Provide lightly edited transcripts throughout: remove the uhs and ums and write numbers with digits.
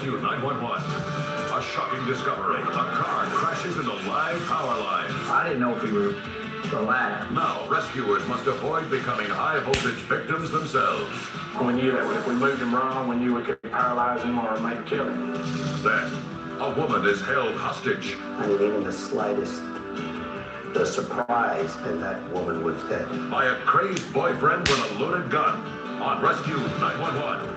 Rescue 911. A shocking discovery. A car crashes into live power lines. I didn't know if he was alive. Now, rescuers must avoid becoming high-voltage victims themselves. We knew that if we moved him wrong, we knew we could paralyze him or maybe kill him. Then, a woman is held hostage. I didn't even the slightest the surprise that that woman was dead. By a crazed boyfriend with a loaded gun. On Rescue 911.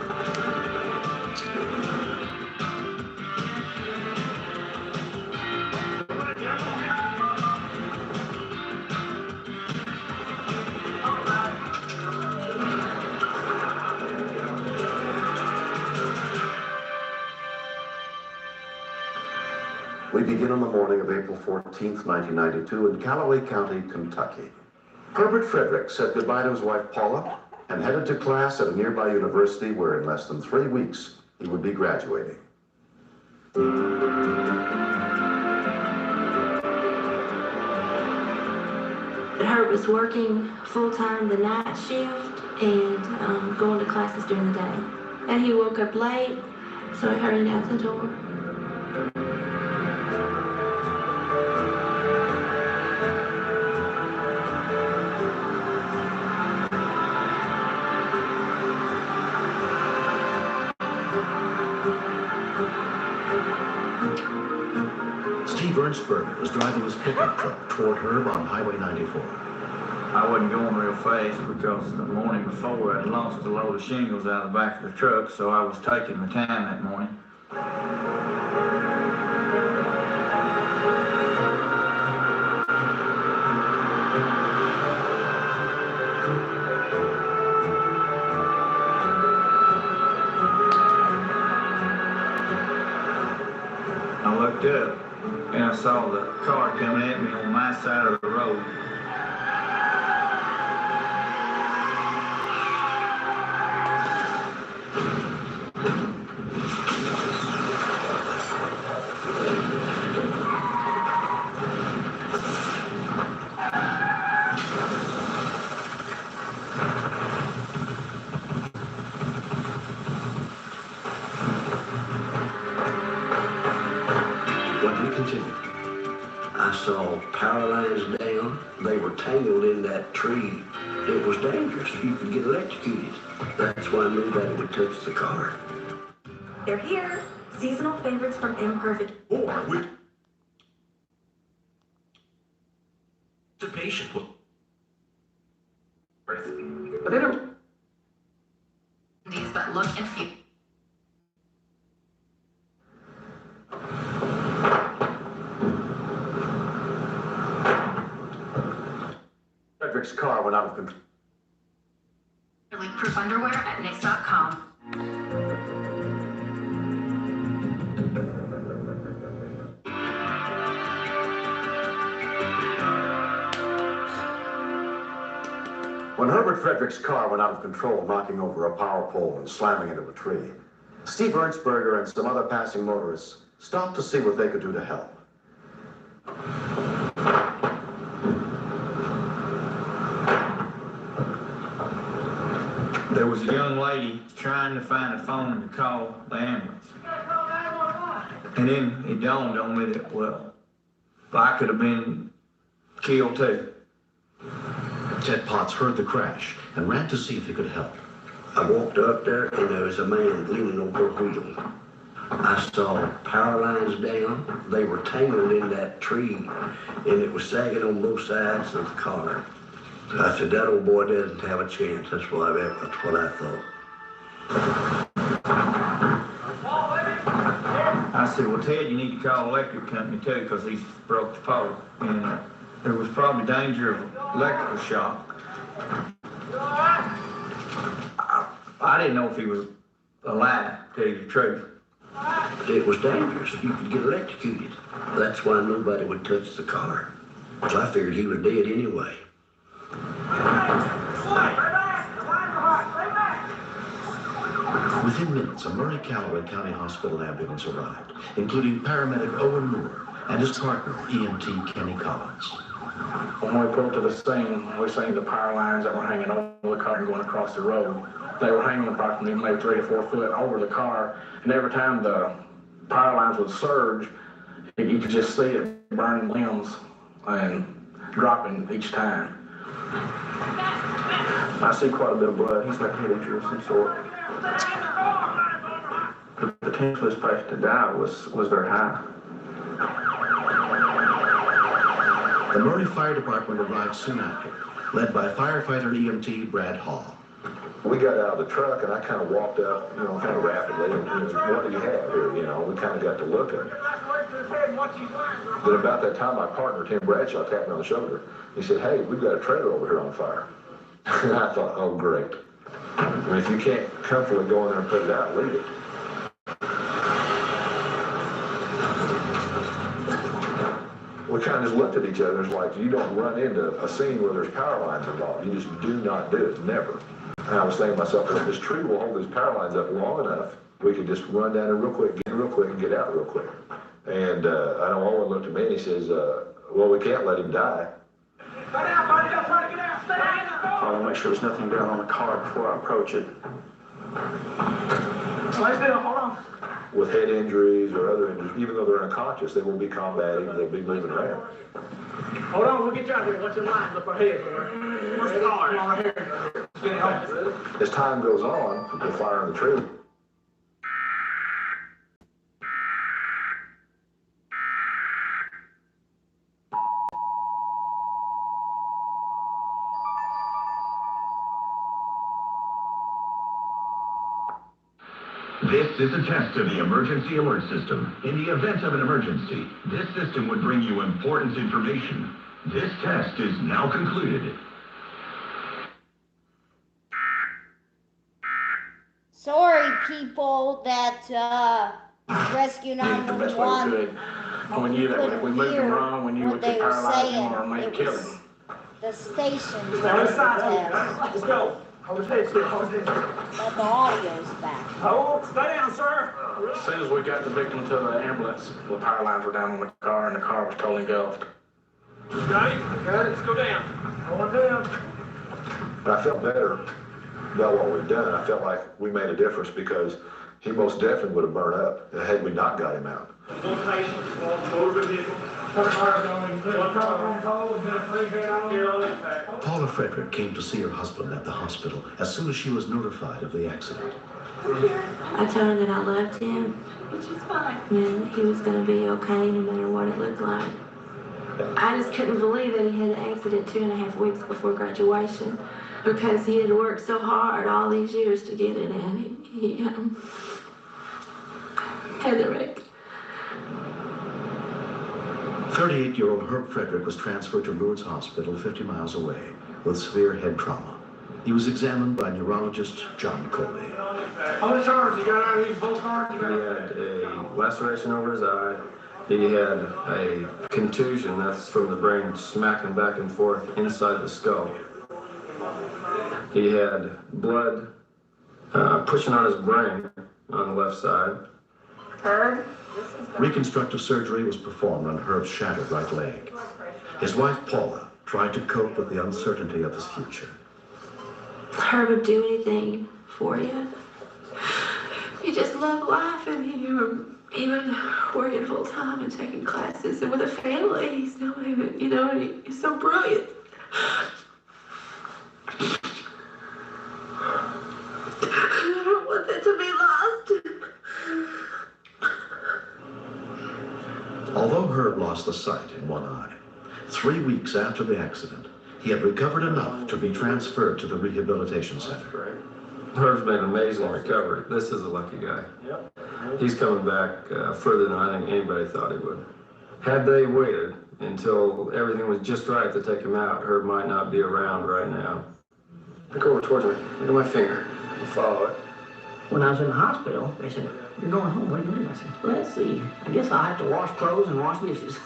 We begin on the morning of April 14th, 1992 in Callaway County, Kentucky. Herbert Frederick said goodbye to his wife Paula and headed to class at a nearby university where in less than 3 weeks he would be graduating. Herb was working full-time the night shift and going to classes during the day. And he woke up late, so I hurried out the door. Ernstberger was driving his pickup truck toward Herb on Highway 94. I wasn't going real fast because the morning before I'd lost a load of shingles out of the back of the truck, so I was taking my time that morning. I looked up and I saw the car coming at me on my side of the road. I saw power lines down. They were tangled in that tree. It was dangerous. You could get electrocuted. That's why nobody would touch the car. They're here. Seasonal favorites from Imperfect. Or with patient. But they don't. These but look and feel. Frederick's car went out of control. Leak-proof underwear at Knix.com. When Herbert Frederick's car went out of control, knocking over a power pole and slamming into a tree, Steve Ernstberger and some other passing motorists stopped to see what they could do to help. There was a young lady trying to find a phone to call the ambulance. And then it dawned on me that, well, I could have been killed too. Ted Potts heard the crash and ran to see if he could help. I walked up there and there was a man leaning over a wheel. I saw power lines down. They were tangled in that tree and it was sagging on both sides of the car. I said, that old boy doesn't have a chance. That's what I thought. I said, well, Ted, you need to call the electric company too, because he's broke the pole. And there was probably danger of electrical shock. I didn't know if he was alive, to tell you the truth. It was dangerous. You could get electrocuted. That's why nobody would touch the car. So I figured he was dead anyway. Within minutes, a Murray-Callaway County Hospital ambulance arrived, including paramedic Owen Moore and his partner, EMT Kenny Collins. When we pulled to the scene, we seen the power lines that were hanging over the car and going across the road. They were hanging approximately maybe 3 to 4 foot over the car, and every time the power lines would surge, you could just see it burning limbs and dropping each time. I see quite a bit of blood. He's got a head injury of some sort. The potential for this patient to die was very high. The Murray Fire Department arrived soon after, led by firefighter and EMT Brad Hall. We got out of the truck and I kind of walked up, kind of rapidly, and what do you have here? We kind of got to looking. But about that time, my partner, Tim Bradshaw, tapped me on the shoulder. He said, "Hey, we've got a trailer over here on fire." And I thought, oh, great. If you can't comfortably go in there and put it out, leave it. We kind of just looked at each other. It's like, you don't run into a scene where there's power lines involved. You just do not do it, never. And I was thinking to myself, if this tree will hold these power lines up long enough, we could just run down there real quick, get in real quick, and get out real quick. And I know Owen looked at me and he says, well, we can't let him die. I want to make sure there's nothing down on the car before I approach it. Hold on. With head injuries or other injuries, even though they're unconscious, they will be combating, they'll be moving around. Hold on, we'll get you out here. Watch your lines up ahead. Where's the car? Come on right here. As time goes on, we're firing the tree. This is a test of the emergency alert system. In the event of an emergency, this system would bring you important information. This test is now concluded. Sorry, people that Rescue 911 When we moved him wrong, when you would they were paralyze him saying. or maybe It kill was him. the station Let's test, go. Hold his head still, hold his head. but the audio's back. Stay down, sir. As soon as we got the victim to the ambulance, the power lines were down on the car and the car was totally engulfed. Got it? Got it. Let's go down. Hold down. And I felt better about what we've done. I felt like we made a difference because he most definitely would have burned up had we not got him out. Paula Frederick came to see her husband at the hospital as soon as she was notified of the accident. I told him that I loved him, which is fine, and he was going to be okay no matter what it looked like. I just couldn't believe that he had an accident 2.5 weeks before graduation because he had worked so hard all these years to get it, and he had the wreck. 38-year-old Herb Frederick was transferred to Lourdes Hospital 50 miles away with severe head trauma. He was examined by neurologist John Coley. How many charges you got out of these both cards? He had a laceration over his eye. He had a contusion, that's from the brain smacking back and forth inside the skull. He had blood pushing on his brain on the left side. Herb? Reconstructive surgery was performed on Herb's shattered right leg. His wife, Paula, tried to cope with the uncertainty of his future. Herb would do anything for you. You just love life, and you were even working full time and taking classes and with a family. He's not even, he's so brilliant. I don't want that to be lost. Although Herb lost the sight in one eye, 3 weeks after the accident, he had recovered enough to be transferred to the rehabilitation center. Herb's made an amazing recovery. This is a lucky guy. He's coming back further than I think anybody thought he would. Had they waited until everything was just right to take him out, Herb might not be around right now. Look over towards me. Look at my finger. Follow it. When I was in the hospital, they said, "You're going home, what are you doing?" I said, "Let's see, I guess I'll have to wash clothes and wash dishes."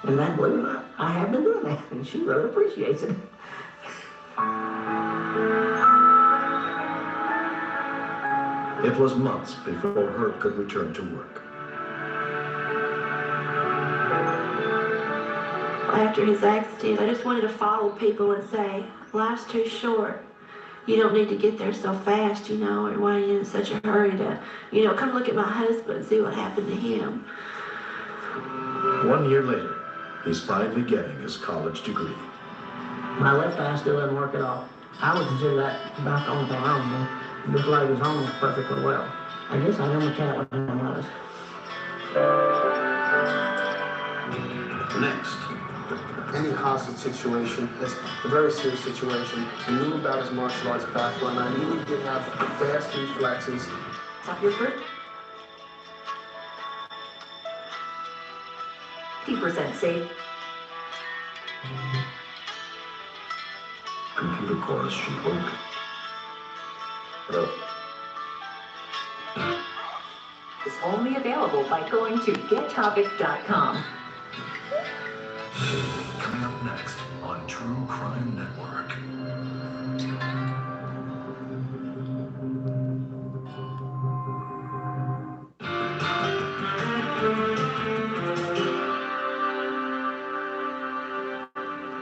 And then, believe it or not, I have been doing that, and she really appreciates it. It was months before Herb could return to work. after his accident. I just wanted to follow people and say, life's too short. You don't need to get there so fast, you know, or why are you in such a hurry to, you know, come look at my husband and see what happened to him. 1 year later, he's finally getting his college degree. My left eye still doesn't work at all. I would consider that about the only thing wrong with me. This leg is almost perfectly well. I guess I know my cat when I was. Next. Any hostage situation, it's a very serious situation. I knew about his martial arts background. I knew he did have fast reflexes. Stop your group. 50% safe. Computer course she hoped. It's only available by going to gettopics.com. Coming up next on True Crime Network.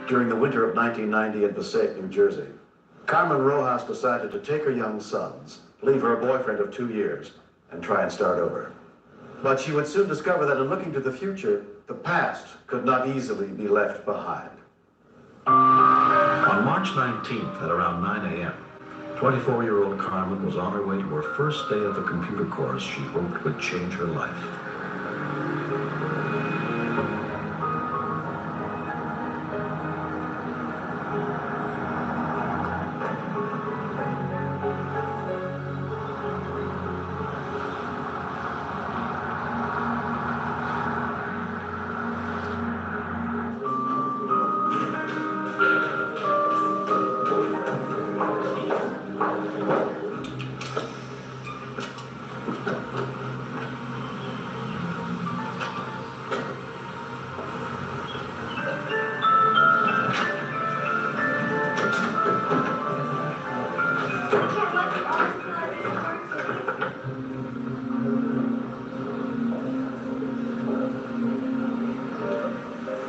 During the winter of 1990 in Passaic, New Jersey, Carmen Rojas decided to take her young sons, leave her boyfriend of 2 years, and try and start over. But she would soon discover that in looking to the future, the past could not easily be left behind. On March 19th at around 9 a.m., 24-year-old Carmen was on her way to her first day of the computer course she hoped would change her life.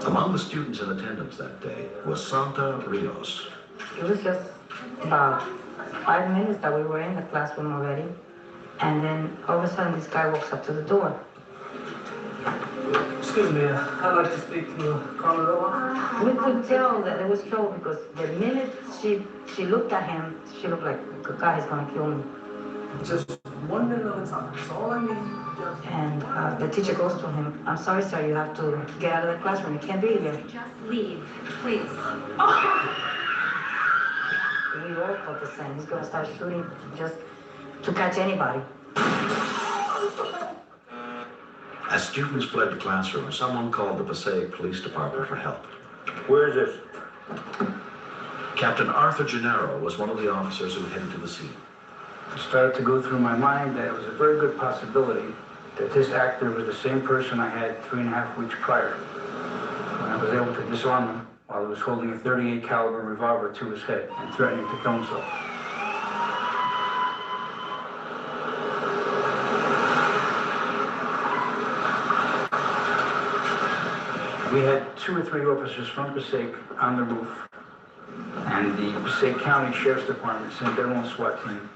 Among the students in attendance that day was Santa Rios. It was just about 5 minutes that we were in the classroom already. And then all of a sudden this guy walks up to the door. Excuse me, I'd like to speak to Carmen Rojas. We could tell that there was trouble because the minute she looked at him, she looked like, the guy is gonna kill me. Just 1 minute at a time, that's all I need. And the teacher goes to him, I'm sorry, sir, you have to get out of the classroom. You can't be here. Just leave, please. We all thought the same. He's gonna start shooting just to catch anybody. As students fled the classroom, someone called the Passaic Police Department for help. Where is this? Captain Arthur Gennaro was one of the officers who headed to the scene. It started to go through my mind that it was a very good possibility that this actor was the same person I had 3.5 weeks prior, when I was able to disarm him while he was holding a .38 caliber revolver to his head and threatening to kill himself. We had 2 or 3 officers from Passaic on the roof, and the Passaic County Sheriff's Department sent their own SWAT team.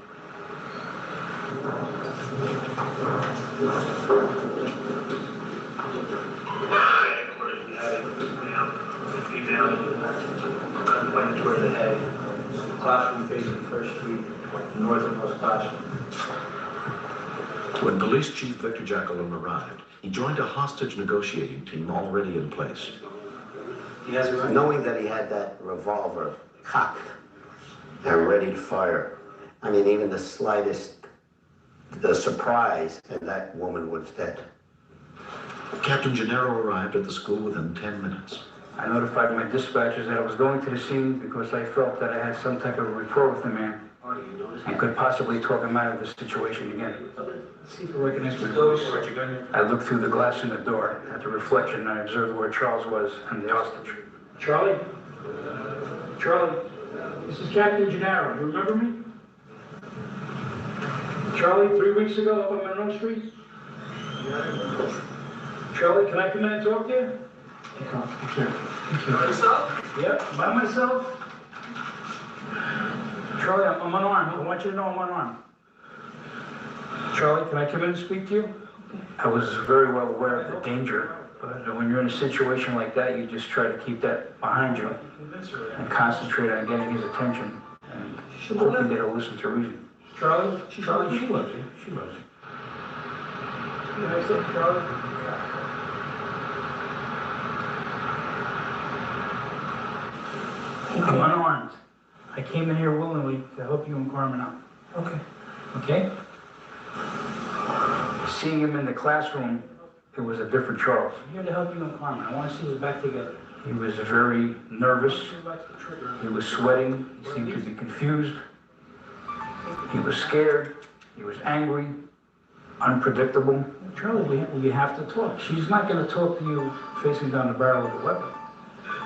Toward the head, classroom facing First Street, northernmost classroom. When Police Chief Victor Jacqueline arrived, he joined a hostage negotiating team already in place. Knowing that he had that revolver cocked and ready to fire, I mean, even the slightest surprise, and that woman was dead. Captain Gennaro arrived at the school within 10 minutes. I notified my dispatchers that I was going to the scene because I felt that I had some type of rapport with the man and could possibly talk him out of the situation again. See if we recognize my voice. I looked through the glass in the door at the reflection and I observed where Charles was and the hostage. Charlie? Charlie, this is Captain Gennaro. You remember me? Charlie, 3 weeks ago up on Monroe Street? Charlie, can I come in and talk to you? Myself? Yep, by myself. Charlie, I'm unarmed. I want you to know I'm unarmed. Charlie, can I come in and speak to you? I was very well aware of the danger, but when you're in a situation like that, you just try to keep that behind you and concentrate on getting his attention and hoping that he'll listen to reason. Charlie, she loves you. She loves you. I said, Charlie. I'm unarmed. I came in here willingly to help you and Carmen out. Okay. Okay? Seeing him in the classroom, it was a different Charles. I'm here to help you and Carmen. I want to see us back together. He was very nervous. He was sweating. He seemed to be confused. He was scared. He was angry. Unpredictable. Charlie, we have to talk. She's not going to talk to you facing down the barrel of a weapon.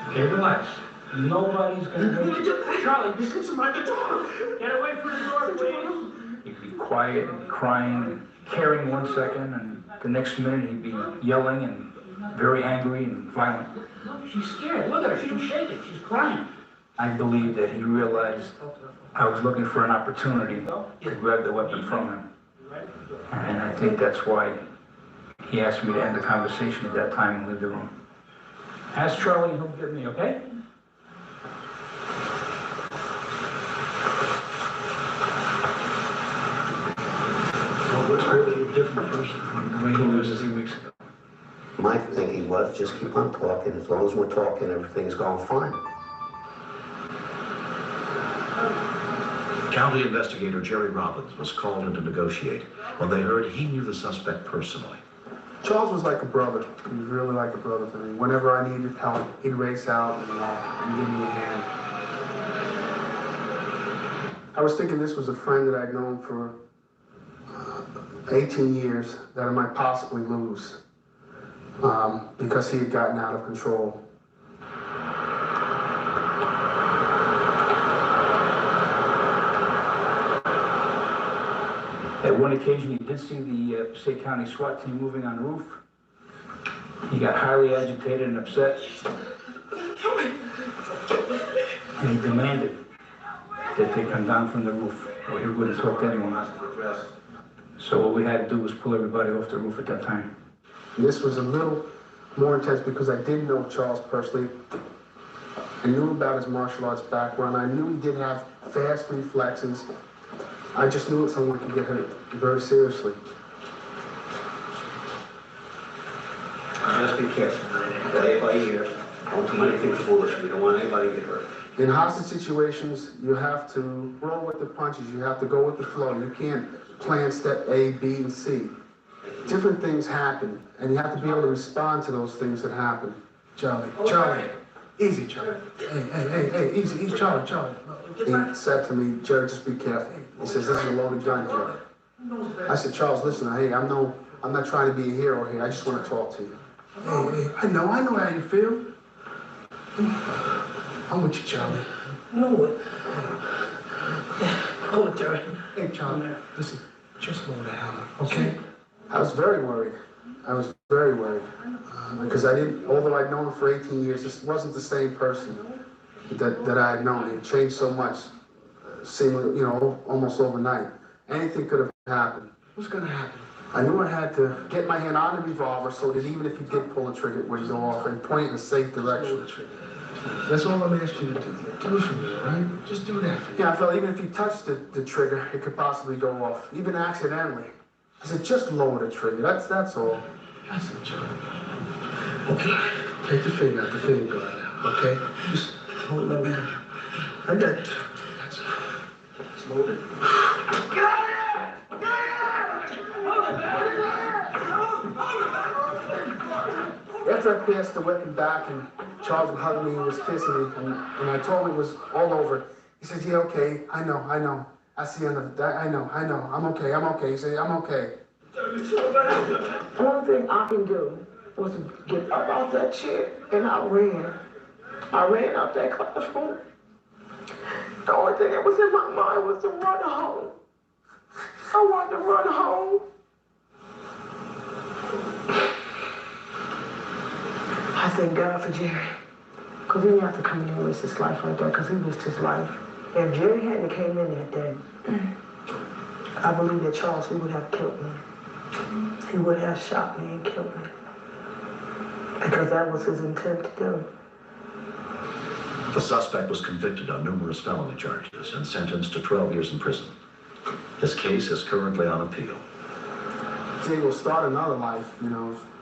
Okay, relax. Nobody's going to... Charlie, just get somebody to talk. Get away from the door, please. He'd be quiet and crying and caring 1 second, and the next minute he'd be yelling and very angry and violent. She's scared. Look at her. She's shaking. She's crying. I believe that he realized I was looking for an opportunity to grab the weapon from him. And I think that's why he asked me to end the conversation at that time and leave the room. Ask Charlie and he'll get me, okay? What's really a different person from the way he was a few weeks ago? My thinking was just keep on talking. As long as we're talking, everything's going fine. County investigator Jerry Robbins was called in to negotiate when they heard he knew the suspect personally. Charles was like a brother. He was really like a brother to me. Whenever I needed help, he'd race out and give me a hand. I was thinking this was a friend that I'd known for 18 years that I might possibly lose because he had gotten out of control. At one occasion, he did see the Passaic County SWAT team moving on the roof. He got highly agitated and upset. And he demanded that they come down from the roof, or he wouldn't talk to anyone. So what we had to do was pull everybody off the roof at that time. This was a little more intense because I didn't know Charles personally. I knew about his martial arts background. I knew he did have fast reflexes. I just knew that someone could get hurt very seriously. Just be careful. Everybody here. Don't do anything foolish. We don't want anybody to get hurt. In hostage situations, you have to roll with the punches. You have to go with the flow. You can't plan step A, B, and C. Different things happen, and you have to be able to respond to those things that happen. Charlie, Charlie, easy, Charlie. Hey, easy, Charlie. He said to me, Jerry, just be careful. He says, this is a loaded gun here. I said, Charles, listen, hey, I'm not trying to be a hero here. I just want to talk to you. Hey, I know how you feel. I'm with you, Charlie. No. Hold it, Jerry. Hey, Charlie, listen, just lower the hammer, okay? I was very worried. Because although I'd known him for 18 years, this wasn't the same person that I had known. He had changed so much, seemingly, almost overnight. Anything could have happened. What's going to happen? I knew I had to get my hand on the revolver so that even if he did pull the trigger, it wouldn't go off and point in a safe direction. That's all I'm asking you to do. Do it for me, all right? Just do that. Yeah, I felt even if he touched the trigger, it could possibly go off, even accidentally. I said, just lower the trigger. That's all. That's it, Charlie. Okay. Take the finger out, the finger guard out, okay? Just hold it over. I got it. That's it. Just load it. Get out of here! Get out of here! After I passed the weapon back and Charles hugged me and was kissing me, and I told him it was all over, he said, yeah, okay, I know. I see I know, I'm okay. He said, I'm okay. One thing I can do was to get up out that chair, and I ran. I ran out that classroom. The only thing that was in my mind was to run home. I wanted to run home. I thank God for Jerry. Because he didn't have to come in and risk his life like that, because he risked his life. If Jerry hadn't came in that day, I believe that Charles, he would have killed me. He would have shot me and killed me. Because that was his intent to do. The suspect was convicted on numerous felony charges and sentenced to 12 years in prison. His case is currently on appeal. Jay will start another life,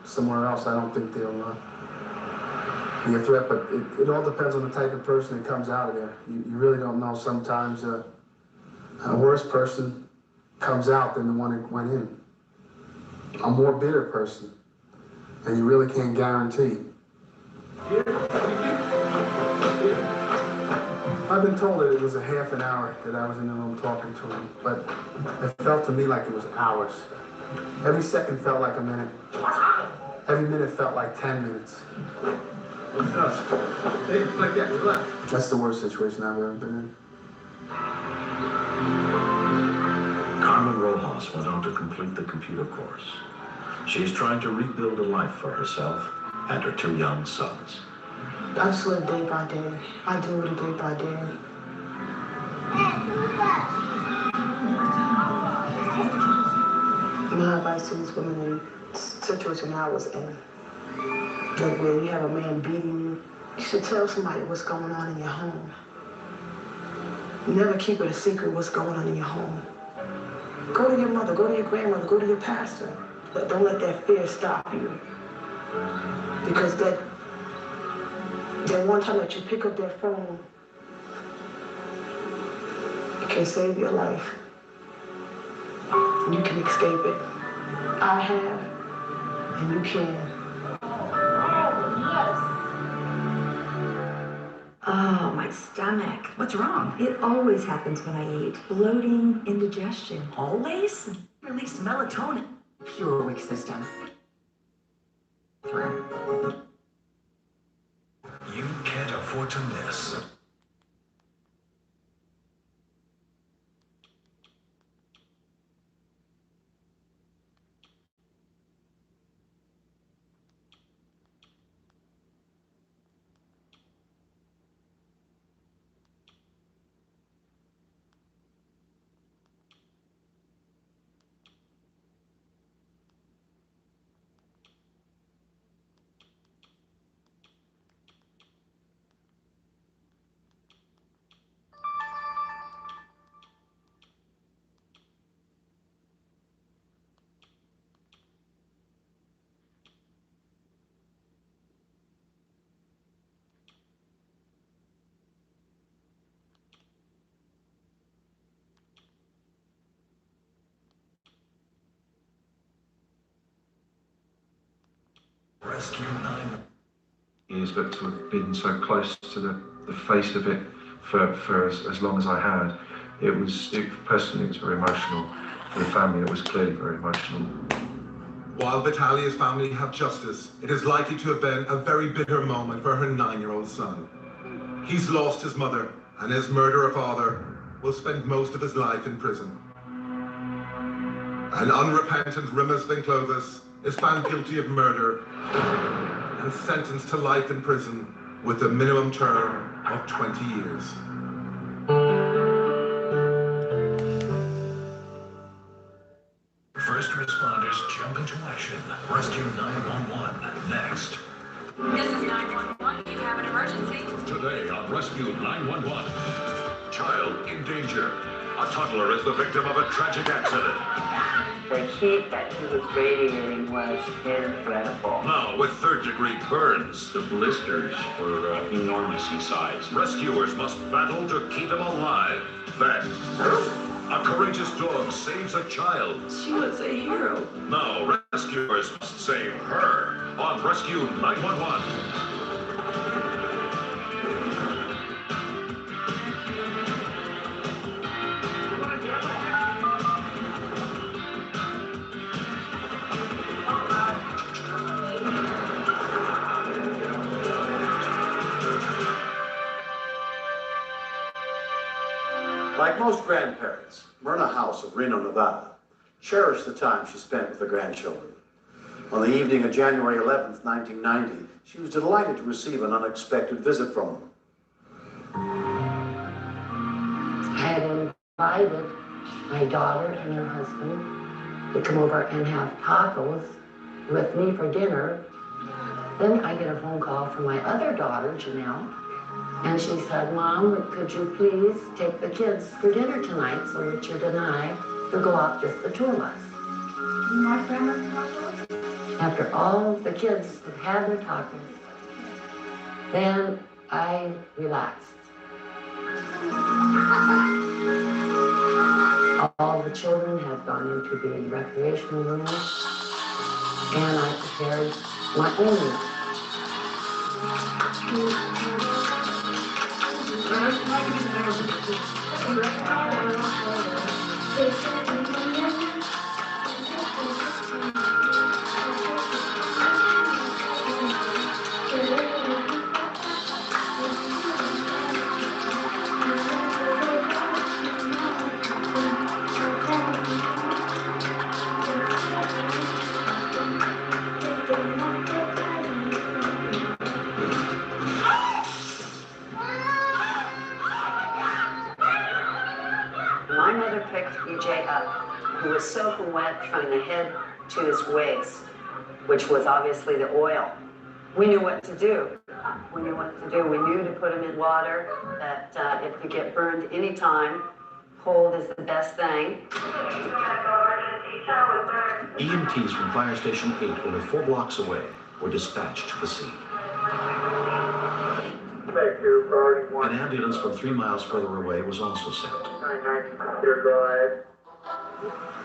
somewhere else. I don't think they'll be a threat, but it all depends on the type of person that comes out of there. You really don't know. Sometimes a worse person comes out than the one that went in. A more bitter person, and you really can't guarantee. I've been told that it was a half an hour that I was in the room talking to him, but it felt to me like it was hours. Every second felt like a minute. Every minute felt like 10 minutes. Like that, relax. That's the worst situation I've ever been in. Carmen Rojas went on to complete the computer course. She's trying to rebuild a life for herself and her 2 young sons. I just live day by day. I do it day by day. My advice to these women in the situation I was in, like where you have a man beating you, you should tell somebody what's going on in your home. Never keep it a secret what's going on in your home. Go to your mother, go to your grandmother, go to your pastor. But don't let that fear stop you. Because that one time that you pick up that phone, it can save your life. You can escape it. I have, and you can. Oh, my stomach. What's wrong? It always happens when I eat. Bloating, indigestion. Always? Release melatonin. Pure weak system. You can't afford to miss. Rescue 9. Years, but to have been so close to the face of it for as long as I had, personally it was very emotional. For the family, it was clearly very emotional. While Vitalia's family have justice, it is likely to have been a very bitter moment for her 9-year-old son. He's lost his mother, and his murderer father will spend most of his life in prison. An unrepentant Rimas Vinclovis is found guilty of murder and sentenced to life in prison with a minimum term of 20 years. First responders jump into action. Rescue 911 next. This is 911. You have an emergency. Today on Rescue 911. Child in danger. A toddler is the victim of a tragic accident. The heat that he was radiating was incredible. Now with 3rd-degree burns. The blisters were enormous in size. Rescuers must battle to keep him alive. Then, a courageous dog saves a child. She was a hero. Now rescuers must save her on Rescue 911. Like most grandparents, Myrna House of Reno, Nevada cherished the time she spent with the grandchildren. On the evening of January 11th, 1990, she was delighted to receive an unexpected visit from him. I had invited my daughter and her husband to come over and have tacos with me for dinner. Then I get a phone call from my other daughter, Janelle, and she said, "Mom, could you please take the kids for dinner tonight so Richard and I could go out, just the two of us?" After all the kids had their tacos, then I relaxed. All the children had gone into the recreational room, and I prepared my own meal. My mother picked EJ up, who was soaking wet from the head to his waist, which was obviously the oil. We knew what to do. We knew what to do. We knew to put him in water, that it could get burned anytime. Cold is the best thing. EMTs from Fire Station 8, only 4 blocks away, were dispatched to the scene. An ambulance from 3 miles further away was also sent.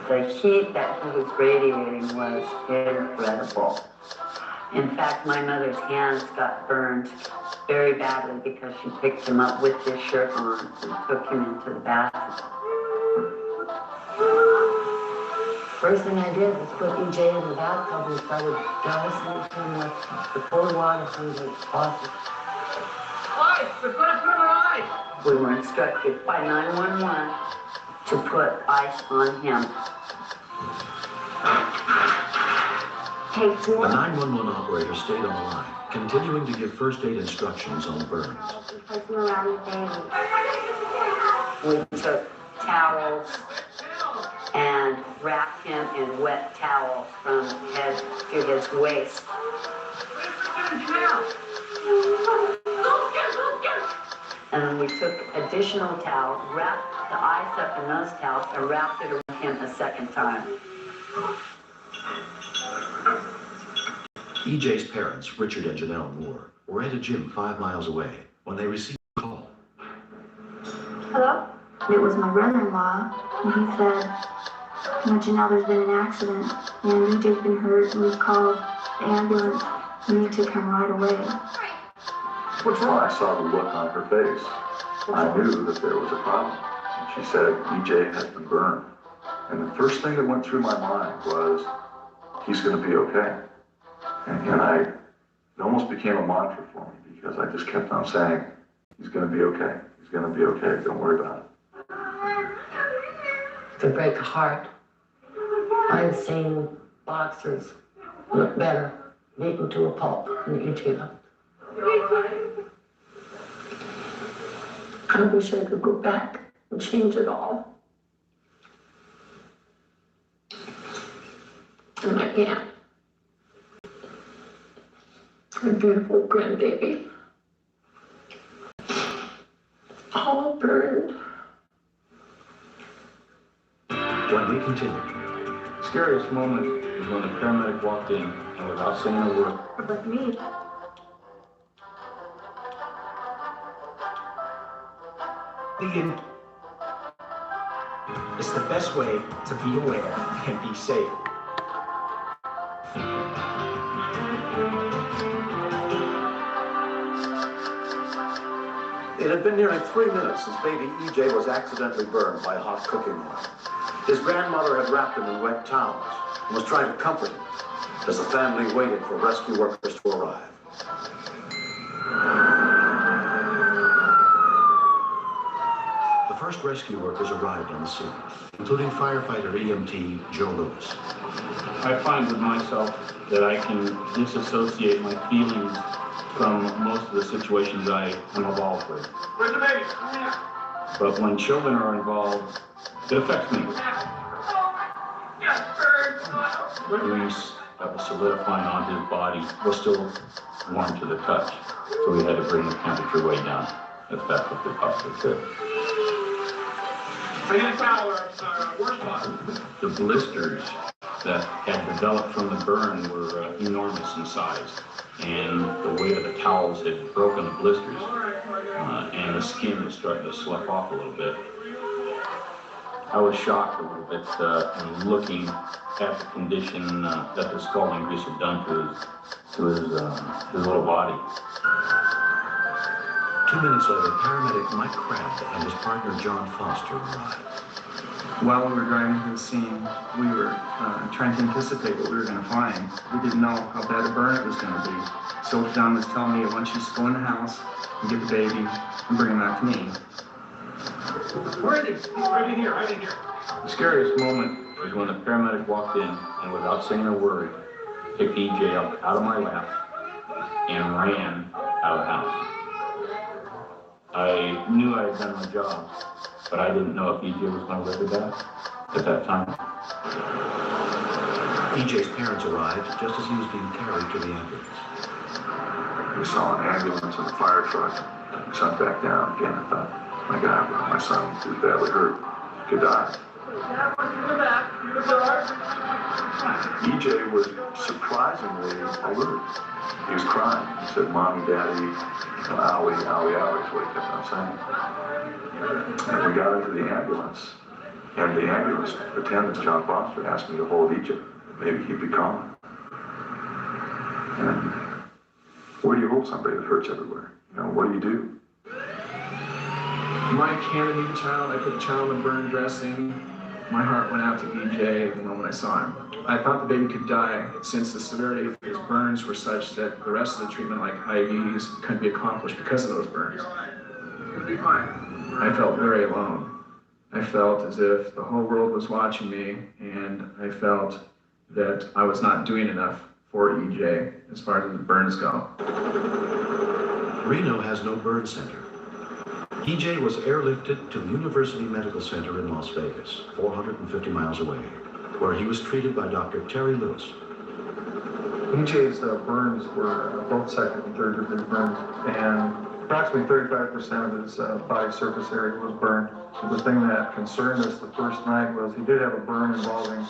The heat that he was radiating was incredible. In fact, my mother's hands got burned very badly because she picked him up with his shirt on and took him into the bathroom. First thing I did was put EJ in the bathtub and started dousing him with the cold water from the faucet. Ice! We're gonna put him on ice! We were instructed by 911 to put ice on him. The 911 operator stayed on the line, continuing to give first aid instructions on burns. We took towels and wrapped him in wet towels from head to his waist. And we took additional towels, wrapped the ice up in those towels, and wrapped it around him a second time. EJ's parents, Richard and Janelle Moore, were at a gym 5 miles away when they received a call. Hello? It was my brother-in-law, and he said, Janelle, there's been an accident, and EJ's been hurt, and we've called the ambulance. You need to come right away. What's wrong? I saw the look on her face. I knew that there was a problem. And she said, EJ has been burned. And the first thing that went through my mind was, he's going to be okay. And it almost became a mantra for me because I just kept on saying, he's going to be okay. He's going to be okay. Don't worry about it. To break a heart, I've seen boxers look better, beaten to a pulp than EJ looked. I wish I could go back and change it all. And I can't. A beautiful grandbaby. All burned. When we continue. Scariest moment was when the paramedic walked in and without saying a word. But me. It's the best way to be aware and be safe. It had been nearly 3 minutes since baby EJ was accidentally burned by hot cooking oil. His grandmother had wrapped him in wet towels and was trying to comfort him as the family waited for rescue workers to arrive. The first rescue workers arrived on the scene, including firefighter EMT Joe Lewis. I find with myself that I can disassociate my feelings from most of the situations I am involved with. Where's the baby? But when children are involved, it affects me. The grease that was solidifying on his body was still warm to the touch, so we had to bring the temperature way down as fast as we possibly could. I need a towel or worse spot. The blisters that had developed from the burn were enormous in size, and the weight of the towels had broken the blisters, and the skin was starting to slough off a little bit. I was shocked a little bit in looking at the condition that the scalding grease had done to his little body. 2 minutes later, paramedic Mike Crabb and his partner John Foster arrived. While we were driving to the scene, we were trying to anticipate what we were going to find. We didn't know how bad a burn it was going to be. So John was telling me, I want you to go in the house and get the baby and bring him back to me. Where is he? He's right in here, right in here. The scariest moment was when the paramedic walked in and without saying a word, picked EJ up out of my lap and ran out of the house. I knew I had done my job, but I didn't know if EJ was going to live or die at that time. EJ's parents arrived just as he was being carried to the ambulance. We saw an ambulance and a fire truck. We sent back down again. I thought, my God, my son was badly hurt. Could die. EJ was surprisingly alert. He was crying. He said, Mommy, Daddy, owie, owie, owie is what he kept on saying. And we got into the ambulance, and the ambulance attendant, John Foster, asked me to hold EJ. Maybe he'd be calm. And where do you hold somebody that hurts everywhere? You know, what do you do? Mike handed me the child. I put the child in burn dressing. My heart went out to EJ the moment I saw him. I thought the baby could die since the severity of his burns were such that the rest of the treatment, like IVs, couldn't be accomplished because of those burns. I felt very alone. I felt as if the whole world was watching me, and I felt that I was not doing enough for EJ as far as the burns go. Reno has no burn center. EJ was airlifted to the University Medical Center in Las Vegas, 450 miles away, where he was treated by Dr. Terry Lewis. EJ's burns were both second and third degree burns, and approximately 35% of his body surface area was burned. So the thing that concerned us the first night was he did have a burn involving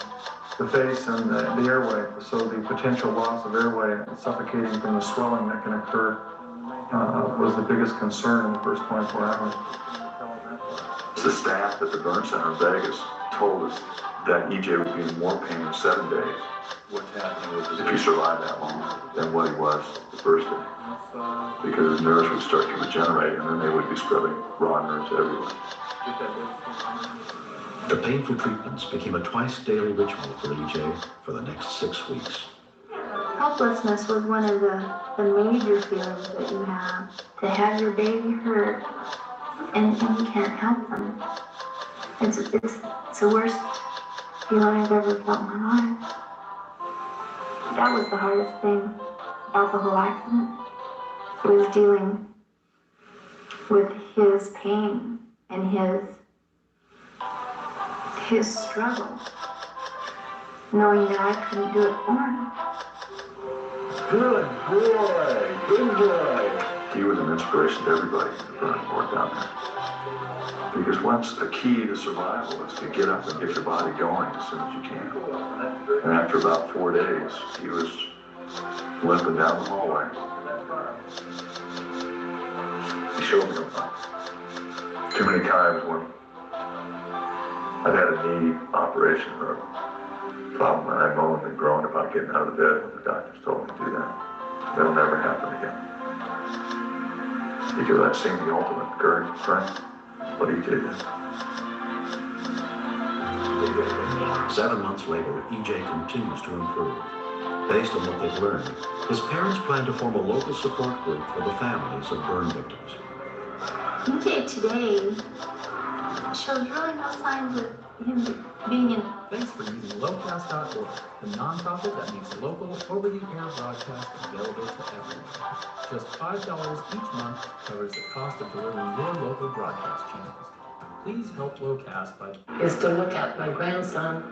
the face and the airway, so the potential loss of airway and suffocating from the swelling that can occur was the biggest concern in the first 24 hours. The staff at the burn center in Vegas told us that EJ would be in more pain in 7 days. What's happening with if he survived that long than what he was the first day. Because his nerves would start to regenerate, and then they would be spreading raw nerves everywhere. The painful treatments became a twice-daily ritual for EJ for the next 6 weeks. Helplessness was one of the major feelings that you have. To have your baby hurt and you can't help them. It's the worst feeling I've ever felt in my life. That was the hardest thing about the whole accident, was dealing with his pain and his struggle, knowing that I couldn't do it for him. Good boy, good boy. He was an inspiration to everybody in the burn ward down there. Because once the key to survival is to get up and get your body going as soon as you can. And after about 4 days, he was limping down the hallway. He showed me too many times when I've had a knee operation or a problem and I moaned and groaned about getting out of the bed when the doctors told me to do that. That'll never happen again. Because I've seen the ultimate courage and strength. What EJ did. 7 months later, EJ continues to improve. Based on what they've learned, his parents plan to form a local support group for the families of burn victims. EJ today shows really no signs of him being in. Thanks for using locast.org, the nonprofit that makes local over-the-air broadcast available to everyone. Just $5 each month covers the cost of delivering your local broadcast channels. Please help Locast by... Is to look at my grandson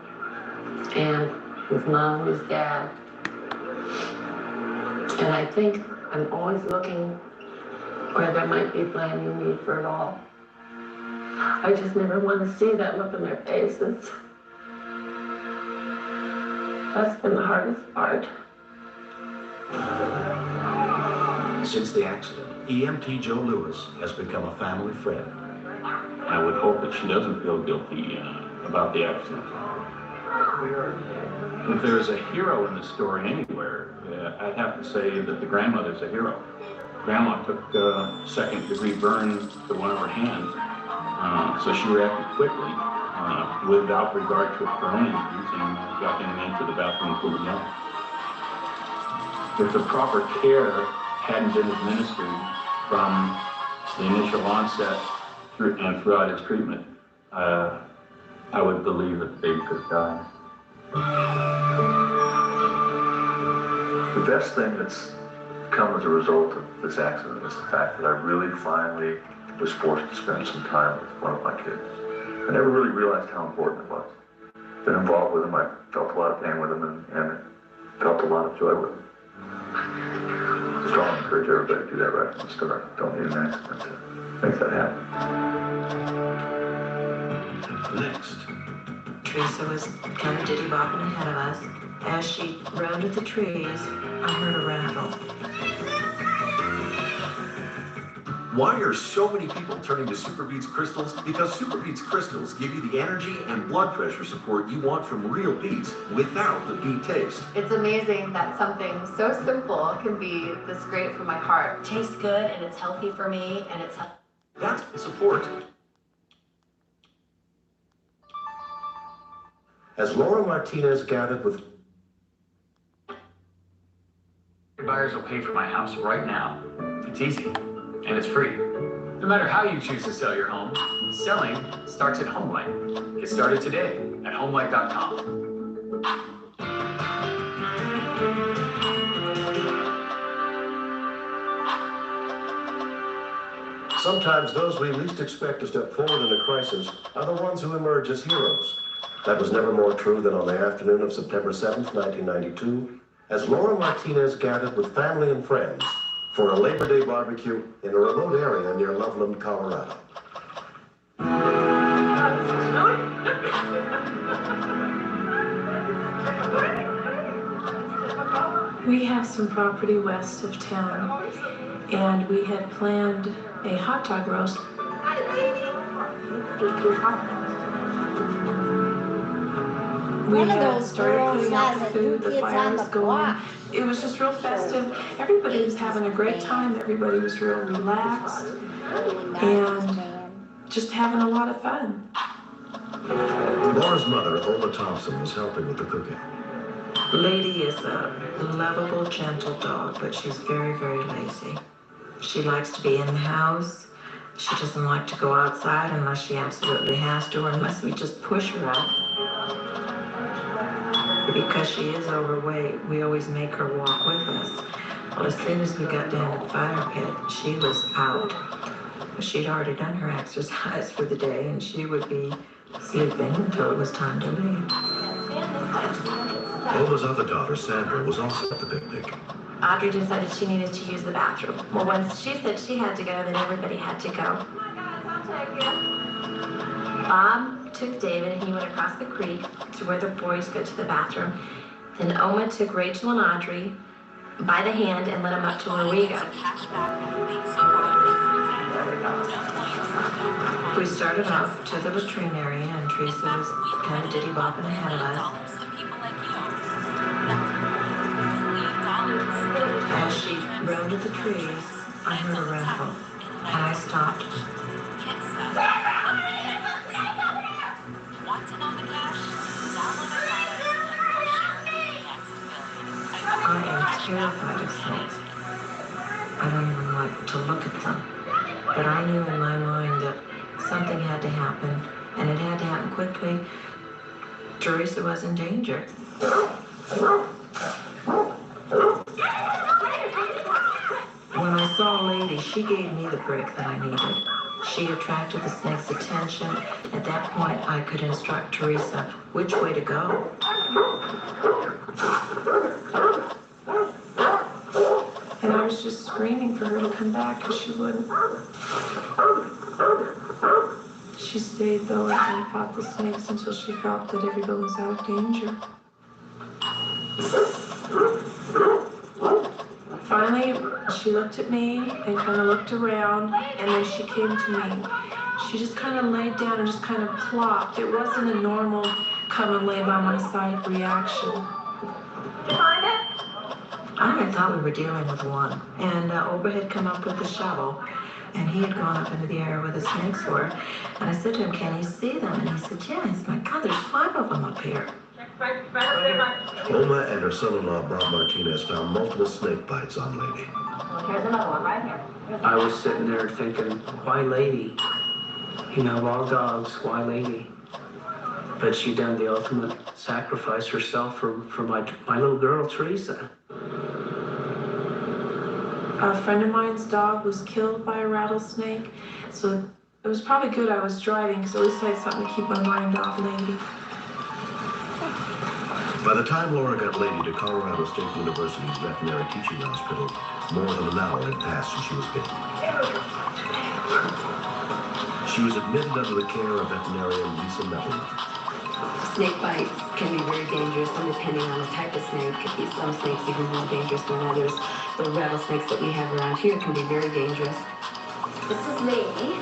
and his mom, his dad. And I think I'm always looking where they might be blaming me for it all. I just never want to see that look in their faces. That's been the hardest part. Since the accident, EMT Joe Lewis has become a family friend. I would hope that she doesn't feel guilty about the accident. If there's a hero in the story anywhere, I'd have to say that the grandmother's a hero. Grandma took second-degree burns to one of her hands, so she reacted quickly without regard to her own injuries and got him into the bathroom cool enough. If the proper care hadn't been administered from the initial onset and throughout his treatment, I would believe that the baby could have died. The best thing that's come as a result of this accident is the fact that I really finally was forced to spend some time with one of my kids. I never really realized how important it was. Been involved with him, I felt a lot of pain with him, and felt a lot of joy with him. Strongly encourage everybody to do that right from the start. Don't need an accident to make that happen. Next. Teresa was kind of diddy-bopping ahead of us. As she rounded the trees, I heard a rattle. Why are so many people turning to Super Beats crystals? Because Super Beats crystals give you the energy and blood pressure support you want from real beets without the beet taste. It's amazing that something so simple can be this great for my heart. It tastes good and it's healthy for me and it's That's support. As Laura Martinez gathered with... Buyers will pay for my house right now. It's easy, and it's free. No matter how you choose to sell your home, selling starts at HomeLight. Get started today at homelight.com. Sometimes those we least expect to step forward in a crisis are the ones who emerge as heroes. That was never more true than on the afternoon of September 7th, 1992, as Laura Martinez gathered with family and friends for a Labor Day barbecue in a remote area near Loveland, Colorado. We have some property west of town, and we had planned a hot dog roast. We had started putting out the food, the fire was going. It was just real festive. Everybody was having a great time. Everybody was real relaxed and just having a lot of fun. Laura's mother, Ola Thompson, was helping with the cooking. Lady is a lovable, gentle dog, but she's very, very lazy. She likes to be in the house. She doesn't like to go outside unless she absolutely has to, or unless we just push her out. Because she is overweight, we always make her walk with us. Well, as soon as we got down to the fire pit, she was out. She'd already done her exercise for the day, and she would be sleeping until it was time to leave. Ola's other daughter, Sandra, was also at the picnic. Audrey decided she needed to use the bathroom. Well, once she said she had to go, then everybody had to go. Bob took David and he went across the creek to where the boys go to the bathroom. Then Oma took Rachel and Audrey by the hand and led them up to where we go. We started off to the latrine area, and Teresa was kind of diddy-bopping ahead of us. As she rounded the trees, I heard a rattle, and I stopped. I am terrified of snakes. I don't even like to look at them. But I knew in my mind that Something had to happen, and it had to happen quickly. Teresa was in danger. When I saw Lady, she gave me the break that I needed. She attracted the snake's attention. At that point, I could instruct Teresa which way to go. And I was just screaming for her to come back, because she wouldn't. She stayed, though, and fought the snakes until she felt that everybody was out of danger. Finally, she looked at me and kind of looked around, and then she came to me. She just kind of laid down and just kind of plopped. It wasn't a normal come and lay by my side reaction. Did you find it? I thought we were dealing with one, and Oba had come up with the shovel, and he had gone up into the air where the snakes were. And I said to him, "Can you see them?" And he said, "Yes." My God, there's 5 of them up here. Oma and her son-in-law, Bob Martinez, found multiple snake bites on Lady. Here's another one right here. I was sitting there thinking, why Lady? You know, of all dogs, why Lady? But she done the ultimate sacrifice herself for my little girl, Teresa. A friend of mine's dog was killed by a rattlesnake, so it was probably good I was driving, because at least I had something to keep my mind off Lady. By the time Laura got Lady to Colorado State University's veterinary teaching hospital, more than an hour had passed since she was bitten. She was admitted under the care of veterinarian Lisa Melton. Snake bites can be very dangerous, and depending on the type of snake, some snakes even more dangerous than others. The rattlesnakes that we have around here can be very dangerous. This is Lady.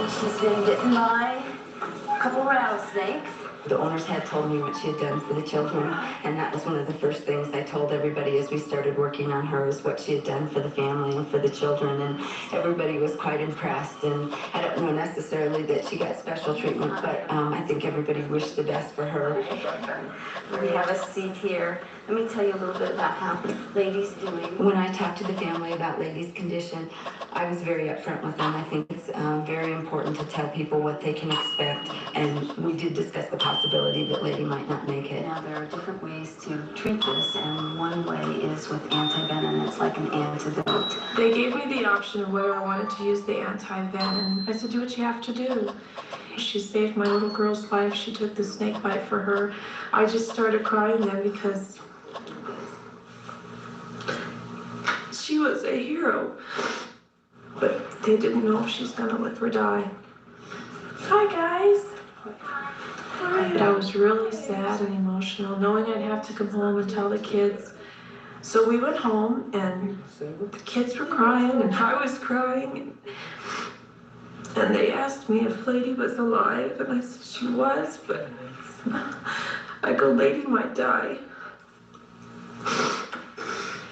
She's been bitten by a couple rattlesnakes. The owners had told me what she had done for the children, and that was one of the first things I told everybody as we started working on her, is what she had done for the family and for the children, and everybody was quite impressed. And I don't know necessarily that she got special treatment, but I think everybody wished the best for her. We have a seat here. Let me tell you a little bit about how Lady's doing. When I talked to the family about Lady's condition, I was very upfront with them. I think it's very important to tell people what they can expect, and we did discuss the possibility that Lady might not make it. Now, there are different ways to treat this, and one way is with anti-venom. It's like an antidote. They gave me the option of whether I wanted to use the anti-venom. I said, do what you have to do. She saved my little girl's life. She took the snake bite for her. I just started crying then because she was a hero. But they didn't know if she's gonna live or die. Hi, guys. But I was really sad and emotional, knowing I'd have to come home and tell the kids. So we went home, and the kids were crying, and I was crying. And they asked me if Lady was alive, and I said she was, but I go, Lady might die.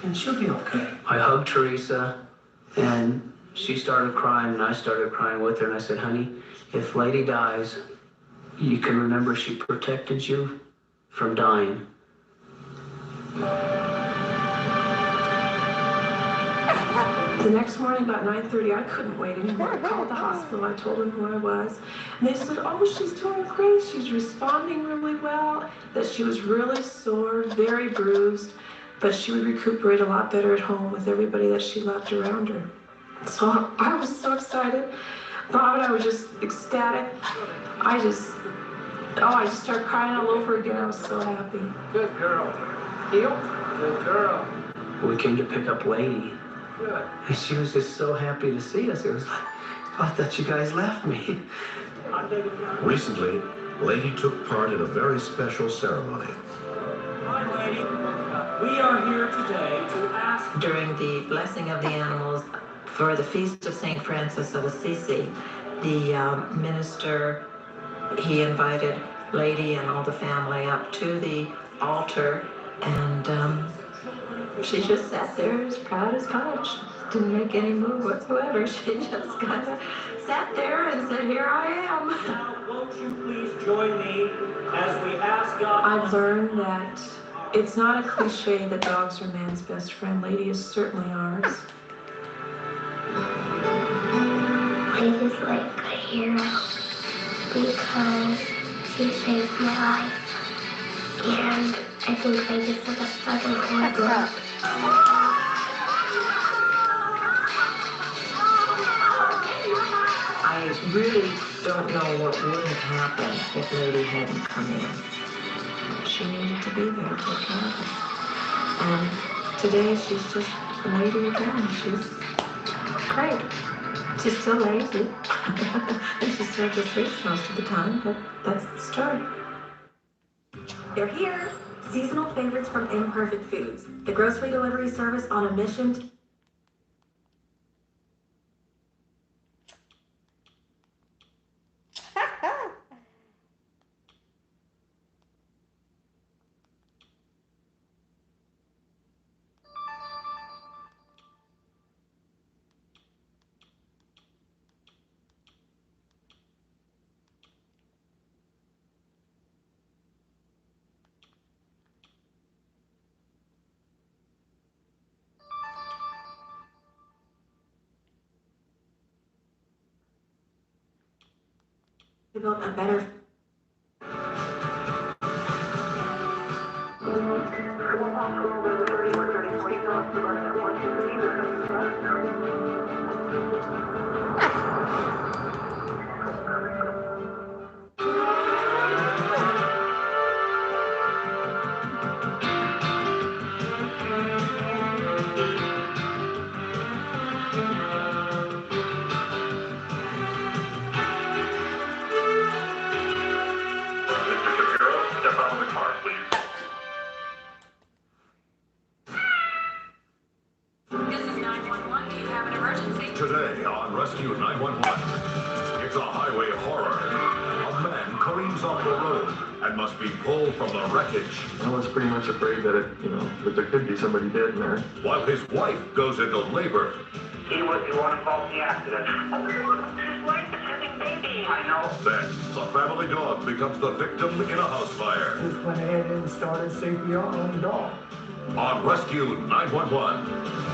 And she'll be okay. I hugged Teresa, and she started crying, and I started crying with her, and I said, honey, if Lady dies, you can remember she protected you from dying. The next morning, about 9:30, I couldn't wait anymore. I called the hospital. I told them who I was. And they said, oh, she's doing great. She's responding really well. That she was really sore, very bruised, but she would recuperate a lot better at home with everybody that she loved around her. So I was so excited. Bob and I were just ecstatic. I just started crying all over again. I was so happy. Good girl. Heel? Good girl. We came to pick up Lady. Good. And she was just so happy to see us. It was like, I thought you guys left me. Recently, Lady took part in a very special ceremony. Hi, Lady. We are here today to ask... During the blessing of the animals for the Feast of St. Francis of Assisi, the minister, he invited Lady and all the family up to the altar, and she just sat there as proud as punch. Didn't make any move whatsoever. She just kind of sat there and said, here I am. Now, won't you please join me as we ask God... I've learned that it's not a cliche that dogs are man's best friend. Lady is certainly ours. Lady is like here because she saved my life. And I think they just took a second quarter. I really don't know what would have happened if Lady hadn't come in. She needed to be there to take care of us. And today she's just Lady again. She's great. She's still lazy. And she still just sleeps most of the time, but that's the story. They're here. Seasonal favorites from Imperfect Foods, the grocery delivery service on a mission to build a better Today on Rescue 911, it's a highway horror. A man careens off the road and must be pulled from the wreckage. I was pretty much afraid that that there could be somebody dead in there. While his wife goes into labor. He was the one involved in the accident. His wife is having baby. I know. Then, the family dog becomes the victim in a house fire. Just went ahead and started CPR on the dog. On Rescue 911.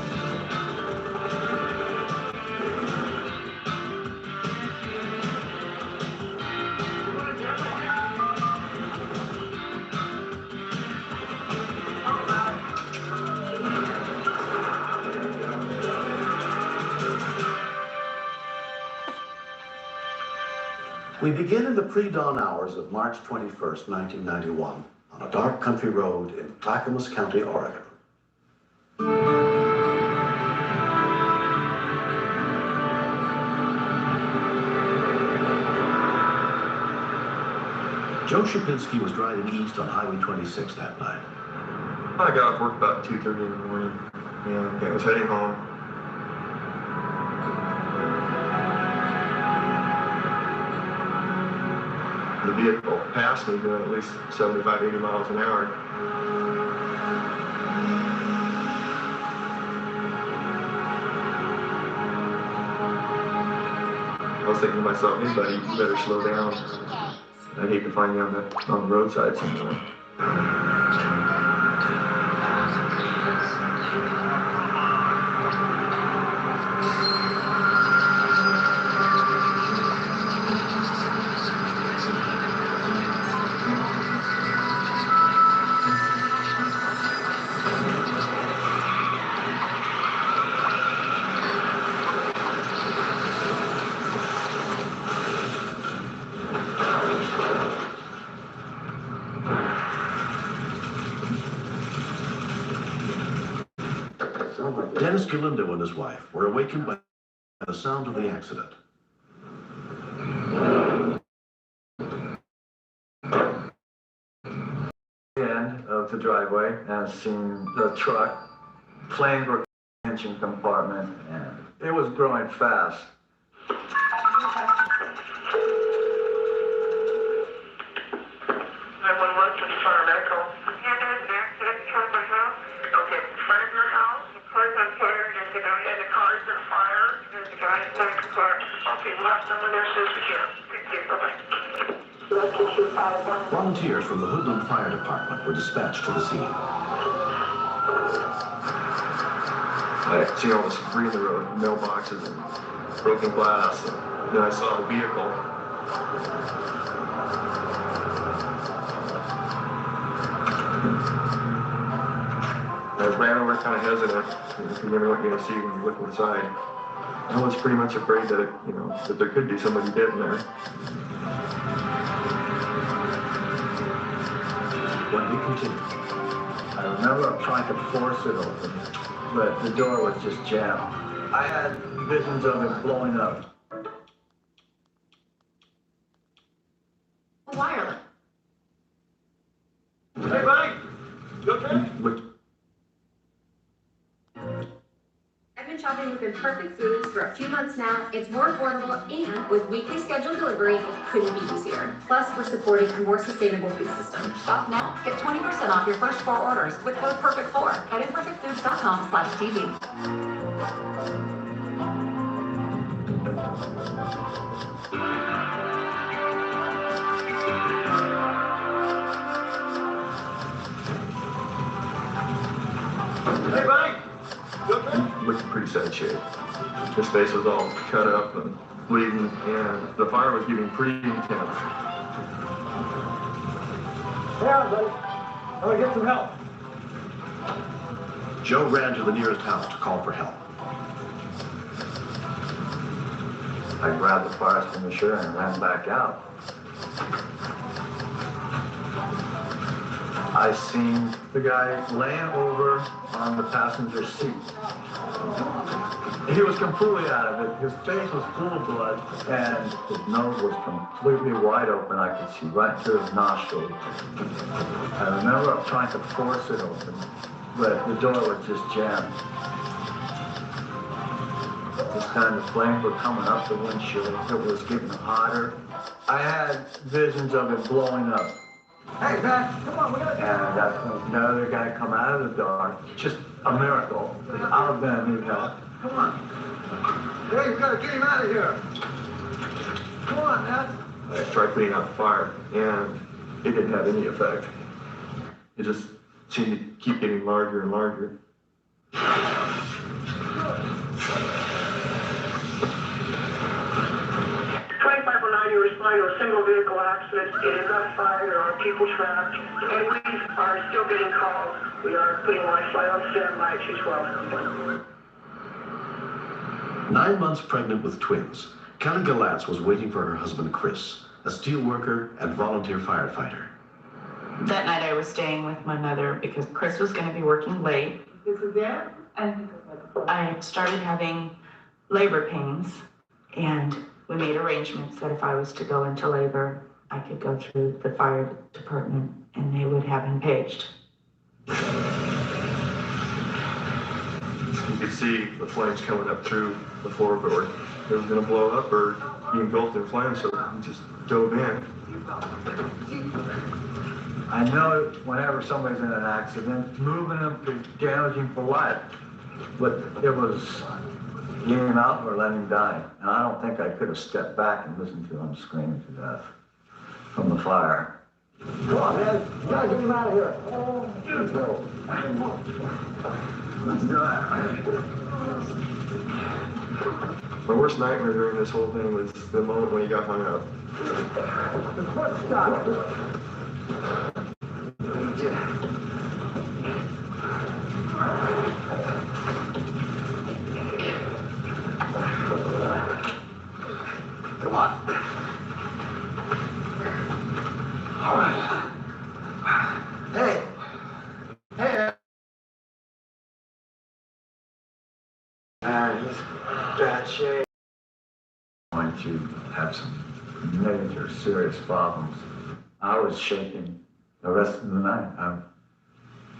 We begin in the pre-dawn hours of March 21st, 1991, on a dark country road in Clackamas County, Oregon. Joe Shapinski was driving east on Highway 26 that night. I got off work about 2:30 in the morning, and I was heading home. The vehicle passed me doing at least 75, 80 miles an hour. I was thinking to myself, hey buddy, you better slow down. I'd hate to find you on the roadside somewhere. Dennis Galindo and his wife were awakened by the sound of the accident. End of the driveway and seen the truck playing for the engine compartment, and it was growing fast. Volunteers from the Hoodland Fire Department were dispatched to the scene. I see all this debris in the road, mailboxes and broken glass. And then I saw the vehicle. I ran over kind of hesitant. You never know what you're going to see when you look inside. I was pretty much afraid that, that there could be somebody dead in there. When we continue. I remember trying to force it open, but the door was just jammed. I had visions of it blowing up. Wireless. Hey, buddy! You okay? I've been shopping with Imperfect Foods for a few months now. It's more affordable, and with weekly scheduled delivery, it couldn't be easier. Plus, we're supporting a more sustainable food system. Shop now. Get 20% off your first 4 orders with code PERFECT4 at imperfectfoods.com/TV. Hey, buddy! You okay? Looked in pretty sad shape. His face was all cut up and bleeding, and the fire was getting pretty intense. Yeah, buddy. I'm gonna get some help. Joe ran to the nearest house to call for help. I grabbed the fire extinguisher and ran back out. I seen the guy laying over on the passenger seat. He was completely out of it. His face was full of blood, and his nose was completely wide open. I could see right through his nostrils. I remember trying to force it open, but the door was just jammed. This time the flames were coming up the windshield. It was getting hotter. I had visions of it blowing up. Hey, man, come on, we gotta... And that's when another guy come out of the dark. Just a miracle. I was gonna need help. Come on. Hey, we gotta get him out of here. Come on, man. I tried putting out the fire, and it didn't have any effect. It just seemed to keep getting larger and larger. 2509, you respond to a single vehicle accident. It is not fire. There are people trapped. And we are still getting calls. We are putting Wi-Fi on standby at 212. 9 months pregnant with twins, Kelly Galatz was waiting for her husband Chris, a steel worker and volunteer firefighter. That night I was staying with my mother because Chris was going to be working late. This is it? I started having labor pains, and we made arrangements that if I was to go into labor, I could go through the fire department and they would have him paged. You could see the flames coming up through the floorboard. It was going to blow up or be engulfed in flames, so we just dove in. I know whenever somebody's in an accident, moving them could damage him for life. But it was get him out or let him die. And I don't think I could have stepped back and listened to him screaming to death from the fire. Come on, man. You gotta get him out of here. Let's go. Let's do it. My worst nightmare during this whole thing was the moment when he got hung up. The foot stopped. Come on. All right. Hey. Hey. Man, he's bad shape. I'm going to have some major serious problems. I was shaking the rest of the night.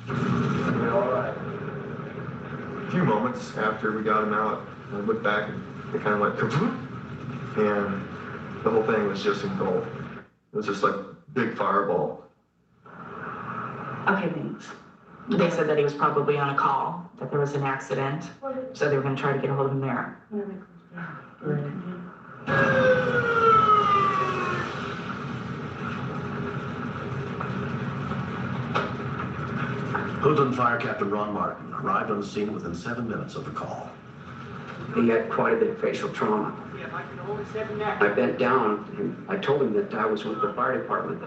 It'll be all right. A few moments after we got him out, I looked back and it kind of went kaput, and the whole thing was just engulfed. It was just like a big fireball. Okay, thanks. They said that he was probably on a call, that there was an accident, so they were going to try to get a hold of him there. Hoodland Fire Captain Ron Martin arrived on the scene within 7 minutes of the call. He had quite a bit of facial trauma. I bent down and I told him that I was with the fire department.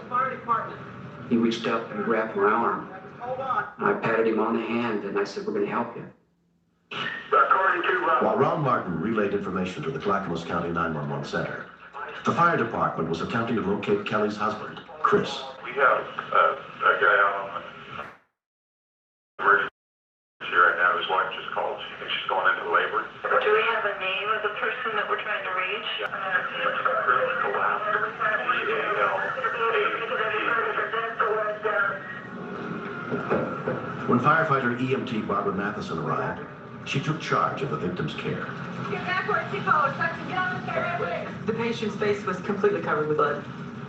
He reached up and grabbed my arm. I patted him on the hand and I said, "We're going to help you." While Ron Martin relayed information to the Clackamas County 911 Center, the fire department was attempting to locate Kelly's husband, Chris. We have a guy out on the emergency right now. His wife just called. She thinks she's going into labor. Do we have a name of the person that we're trying to reach? When firefighter EMT Barbara Matheson arrived, she took charge of the victim's care. Get backwards, Chico. Section, get on the stairway. The patient's face was completely covered with blood.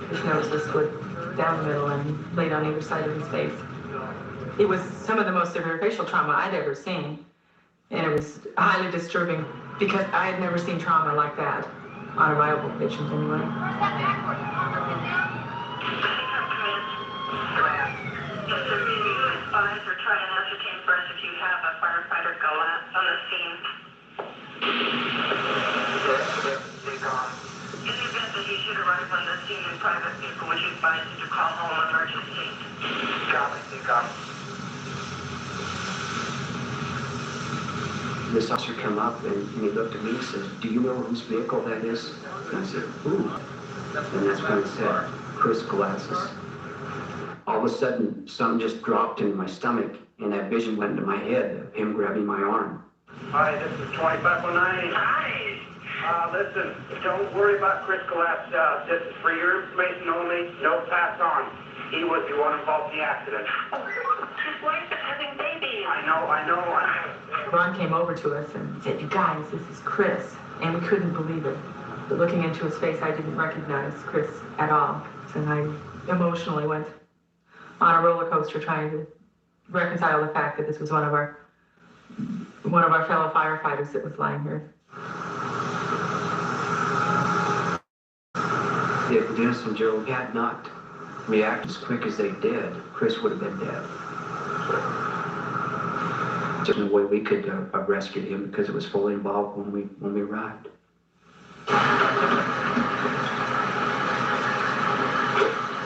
His nose was split down the middle and laid on either side of his face. It was some of the most severe facial trauma I'd ever seen. And it was highly disturbing because I had never seen trauma like that on a viable patient anyway. We're trying to ascertain first if you have a firefighter go on the scene. In the event that he should arrive on the scene in private vehicle, would you advise him to call home emergency? This officer came up and he looked at me and said, "Do you know whose vehicle that is?" And I said, "Ooh." And that's when he said, "Chris Glasses." All of a sudden, something just dropped into my stomach and that vision went into my head of him grabbing my arm. Hi, this is 2509. Hi. Listen, don't worry about Chris Collapse. This is for your information only. No pass on. He was the one involved in the accident. His wife is having babies. I know. Ron came over to us and said, "You guys, this is Chris." And we couldn't believe it. But looking into his face, I didn't recognize Chris at all. And I emotionally went on a roller coaster trying to reconcile the fact that this was one of our fellow firefighters that was lying here. If Dennis and Joe had not reacted as quick as they did, Chris would have been dead. There's no way we could have rescued him because it was fully involved when we arrived.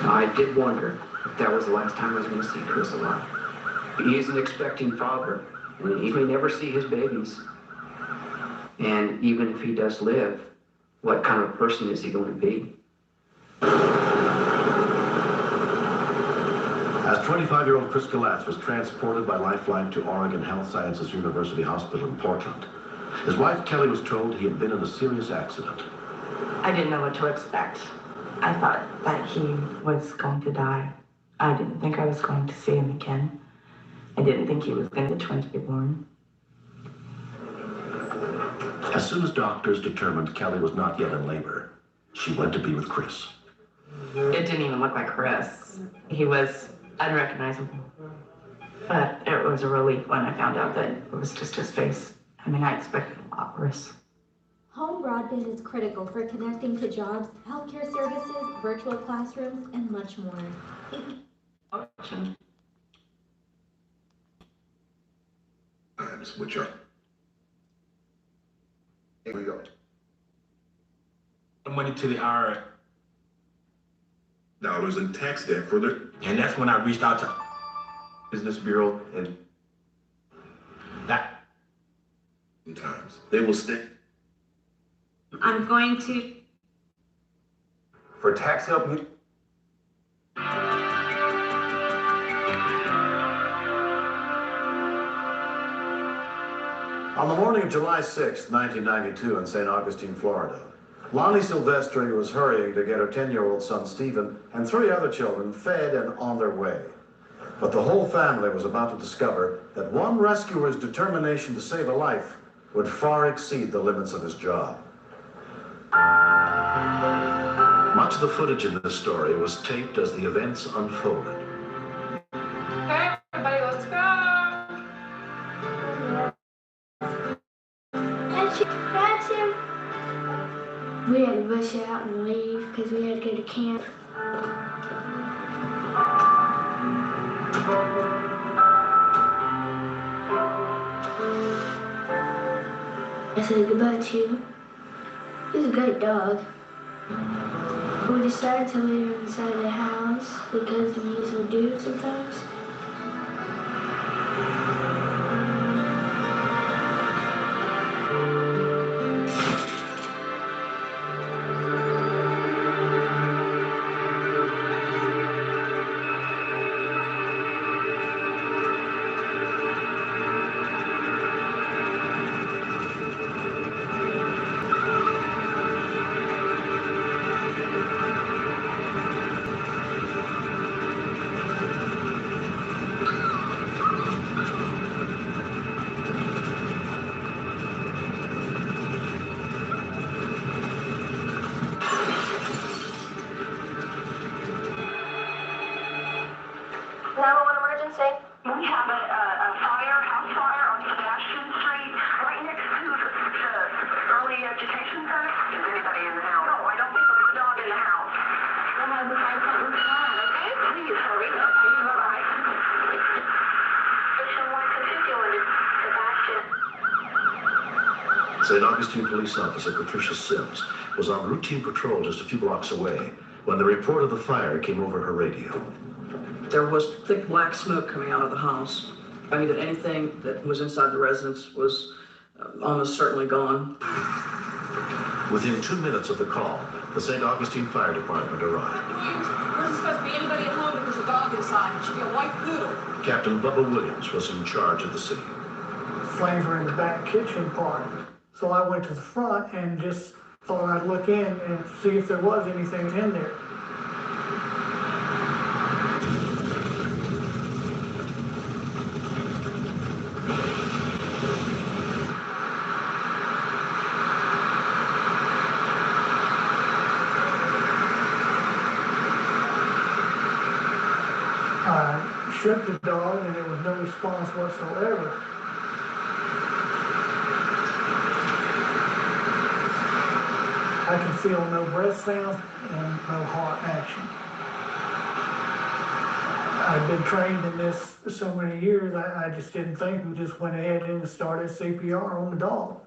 Now, I did wonder if that was the last time I was going to see Chris alive. He is an expecting father, and he may never see his babies. And even if he does live, what kind of person is he going to be? As 25-year-old Chris Galatz was transported by Lifeline to Oregon Health Sciences University Hospital in Portland, his wife Kelly was told he had been in a serious accident. I didn't know what to expect. I thought that he was going to die. I didn't think I was going to see him again. I didn't think he was going to twins be born. As soon as doctors determined Kelly was not yet in labor, she went to be with Chris. It didn't even look like Chris. He was unrecognizable. But it was a relief when I found out that it was just his face. I mean, I expected a lot worse. Home broadband is critical for connecting to jobs, healthcare services, virtual classrooms, and much more. Which are... Here we go. Money to the IRS. Dollars in tax debt for the... And that's when I reached out to Business Bureau and that. Sometimes they will stay. I'm going to. For tax help. On the morning of July 6, 1992 in St. Augustine, Florida, Lonnie Silvestri was hurrying to get her 10-year-old son Stephen and 3 other children fed and on their way. But the whole family was about to discover that one rescuer's determination to save a life would far exceed the limits of his job. Much of the footage in this story was taped as the events unfolded. Hey, everybody, let's go. Catch him. We had to rush out and leave because we had to go to camp. I said goodbye to you. He's a great dog. We decided to leave him inside the house because he usually do sometimes. We have a fire, house fire on Sebastian Street, right next to the early education center. Is anybody in the house? No, I don't think there's a dog in the house. We'll have to find something to find, okay? Please hurry. Okay, bye-bye. Station 150 Sebastian. St. Augustine Police Officer Patricia Sims was on routine patrol just a few blocks away when the report of the fire came over her radio. There was thick black smoke coming out of the house. I mean that anything that was inside the residence was almost certainly gone. Within 2 minutes of the call, the St. Augustine Fire Department arrived. There isn't supposed to be anybody at home if there's a dog inside. It should be a white poodle. Captain Bubba Williams was in charge of the scene. Flames were in the back kitchen part. So I went to the front and just thought I'd look in and see if there was anything in there. I shook the dog and there was no response whatsoever. I could feel no breath sound and no heart action. I've been trained in this for so many years, I just didn't think. We just went ahead and started CPR on the dog.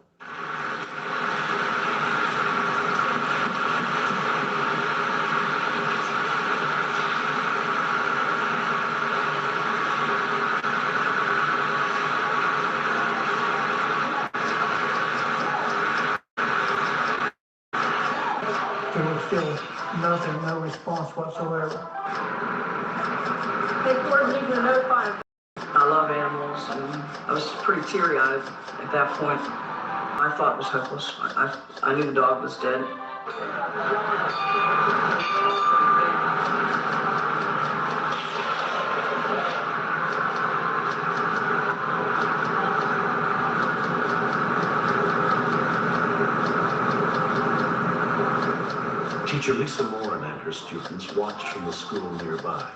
There was still nothing, no response whatsoever. I love animals, and I was pretty teary-eyed at that point. I thought it was hopeless. I knew the dog was dead. Teacher Lisa Moran and her students watched from the school nearby.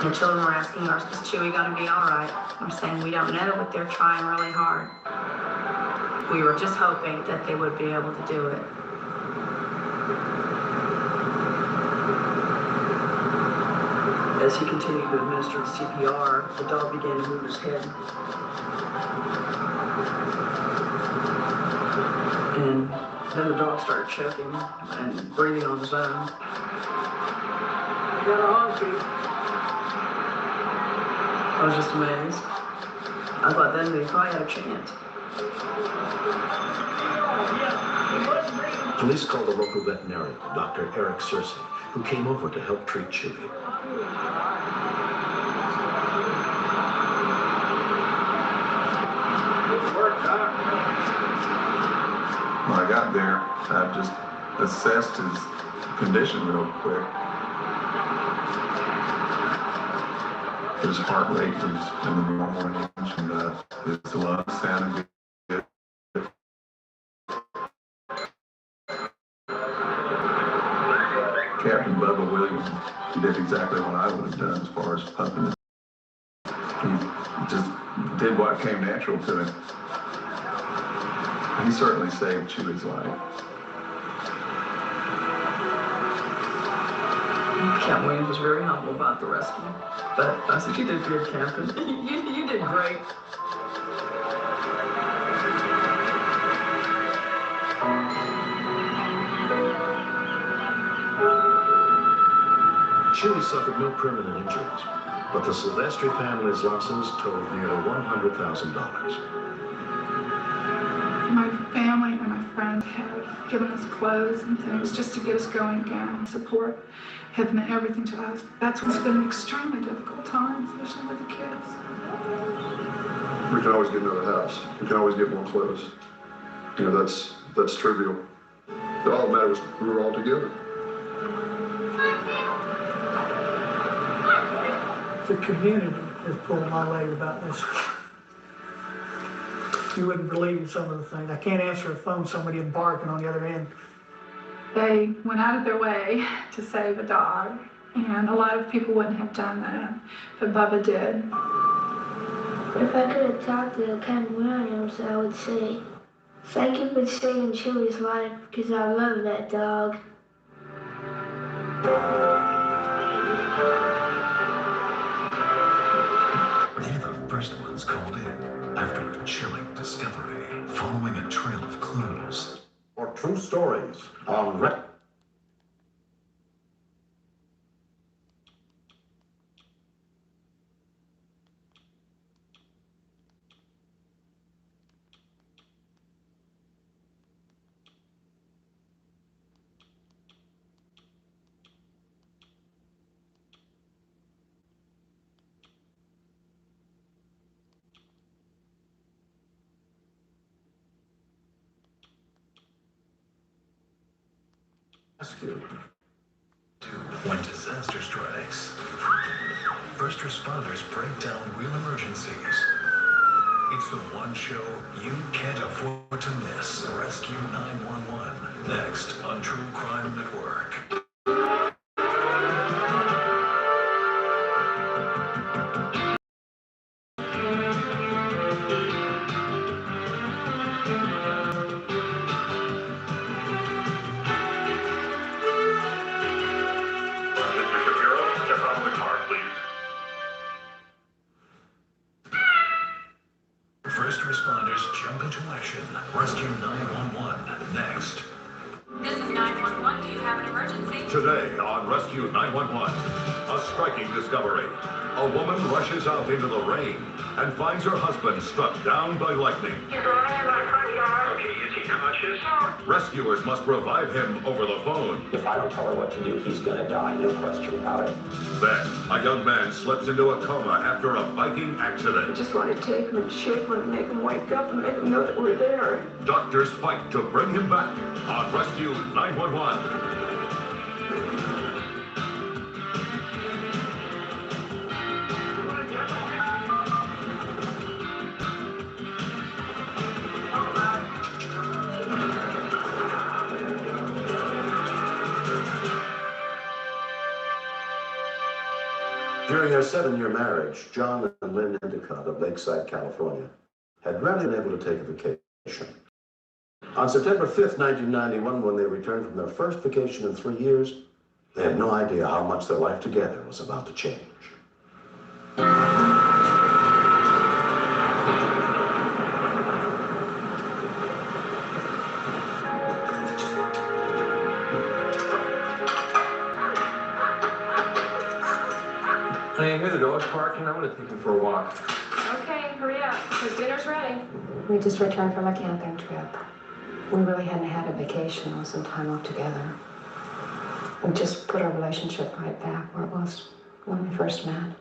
The children were asking us, is Chewy going to be all right? I'm saying we don't know, but they're trying really hard. We were just hoping that they would be able to do it. As he continued to administer the CPR, the dog began to move his head. And then the dog started choking and breathing on his own. You got a heartbeat. I was just amazed. I thought then they probably had a chance. Police called the local veterinarian, Dr. Eric Searcy, who came over to help treat Chewy. When I got there, I just assessed his condition real quick. His heart rate was in the normal range, and his lungs sounded good. Captain Bubba Williams did exactly what I would have done as far as pumping it. He just did what came natural to him. He certainly saved Chewy's life. Captain Williams was very humble about the rescue. But I said, you did good, Captain. you did great. Chewy suffered no permanent injuries, but the Silvestri family's losses totaled nearly $100,000. My family and my friends have given us clothes and things just to get us going again. Support have meant everything to us. That's what's been an extremely difficult time, especially with the kids. We can always get another house. We can always get more clothes. You know, that's trivial. All that matters was we were all together. The community has pulled my leg about this. You wouldn't believe some of the things. I can't answer a phone, somebody barking on the other end. They went out of their way to save a dog, and a lot of people wouldn't have done that, but Bubba did. If I could have talked to Carmen Rojas, I would say, thank you for saving Chewy's life, because I love that dog. They were the first ones called in after a chilling discovery, following a trail of clues. For true stories on Red. Rescue. When disaster strikes, first responders break down real emergencies. It's the one show you can't afford to miss. Rescue 911. Next on True Crime Network. First responders jump into action. Rescue 911. Next. This is 911. Do you have an emergency? Today on Rescue 911, a striking discovery. A woman rushes out into the rain and finds her husband struck down by lightning. He's lying in my front yard. Okay, is he conscious? Rescuers must revive him over the phone. If I don't tell her what to do, he's gonna die, no question about it. Then, a young man slips into a coma after a biking accident. I just want to take him and shake him and make him wake up and make him know that we're there. Doctors fight to bring him back on Rescue 911. During their 7-year marriage, John and Lynn Endicott of Lakeside, California, had rarely been able to take a vacation. On September 5th, 1991, when they returned from their first vacation in 3 years, they had no idea how much their life together was about to change. Hey, here the dog's parking. I'm gonna take him for a walk. Okay, hurry up, because dinner's ready. We just returned from a camping trip. We really hadn't had a vacation or some time off together. We just put our relationship right back where it was when we first met.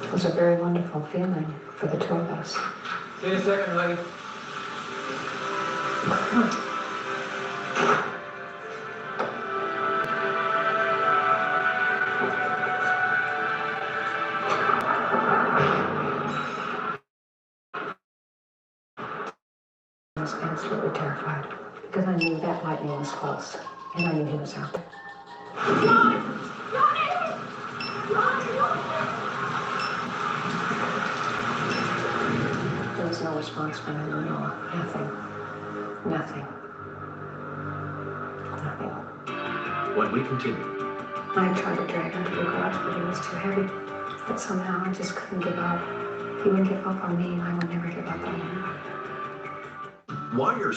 It was a very wonderful feeling for the two of us. See you in a second, lady. I was absolutely terrified because I knew that lightning was close and I knew he was out there. There was no response from him, no, nothing. Nothing. When we continue. I tried to drag him to the garage, but he was too heavy. But somehow I just couldn't give up. He would give up on me, and I would never give up on him. Why are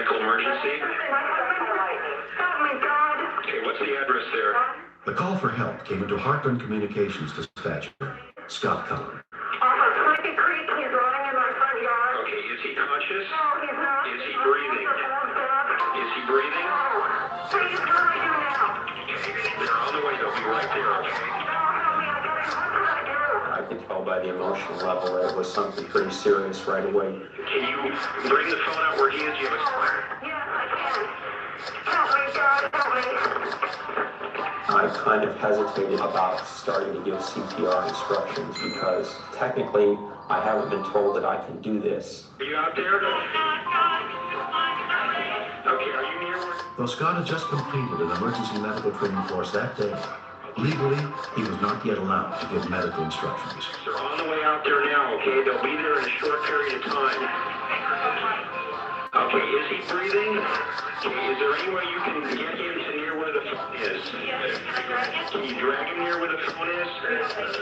medical emergency? Oh my God. Okay, what's the address there? The call for help came into Heartland Communications dispatcher, Scott Cullen. Off of Cricket Creek, he's running in my front yard. Okay, is he conscious? No, he's not. Is he breathing? Is he breathing? Please, what do I do now? They're on the way, they'll be right there, okay? I could tell by the emotional level that it was something pretty serious right away. Can you bring the phone out where he is? Do you have a... Yes, I can. Help me, God, help me. I kind of hesitated about starting to give CPR instructions because technically I haven't been told that I can do this. Are you out there? Okay, are you near where... Though Scott had just completed an emergency medical training course that day, legally, he was not yet allowed to give medical instructions. They're on the way out there now, okay? They'll be there in a short period of time. Okay, is he breathing? Okay, is there any way you can get him to near where the phone is? Can you drag him near where the phone is?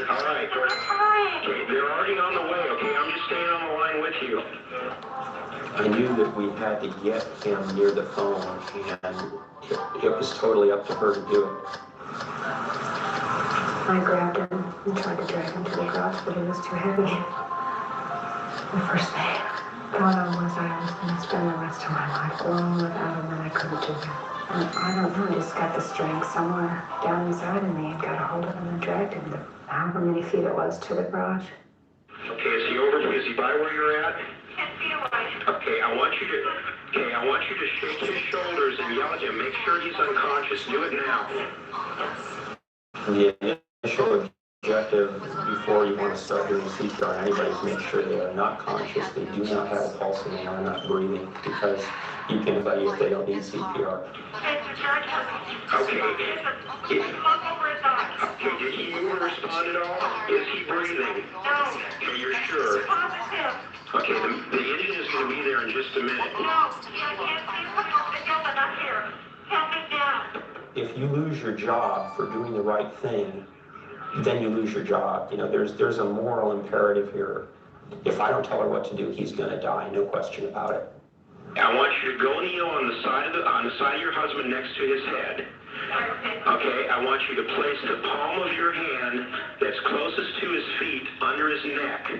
All right. Okay, they're already on the way, okay? I'm just staying on the line with you. I knew that we had to get him near the phone, and it was totally up to her to do it. I grabbed him and tried to drag him to the garage, but he was too heavy. The first thing I thought was I was going to spend the rest of my life alone without him, and I couldn't do that. And I don't know, I just got the strength somewhere down inside of me and got a hold of him and dragged him to however many feet it was to the garage. Okay, is he over? Is he by where you're at? 10 feet away. Okay, I want you to shake his shoulders and yell at him. Make sure he's unconscious. Do it now. The initial objective before you want to start doing CPR on anybody is make sure they are not conscious, they do not have a pulse, and they are not breathing, because you can tell you if they don't need CPR. Okay. Okay, did he move or respond at all? Is he breathing? No. Okay, you're sure? Positive. Okay, the engine is going to be there in just a minute. No, I can't see the window, but not here. Help me down. If you lose your job for doing the right thing, then you lose your job. You know, there's a moral imperative here. If I don't tell her what to do, he's going to die, no question about it. I want you to go kneel on the side of your husband next to his head. Okay, I want you to place the palm of your hand that's closest to his feet under his neck,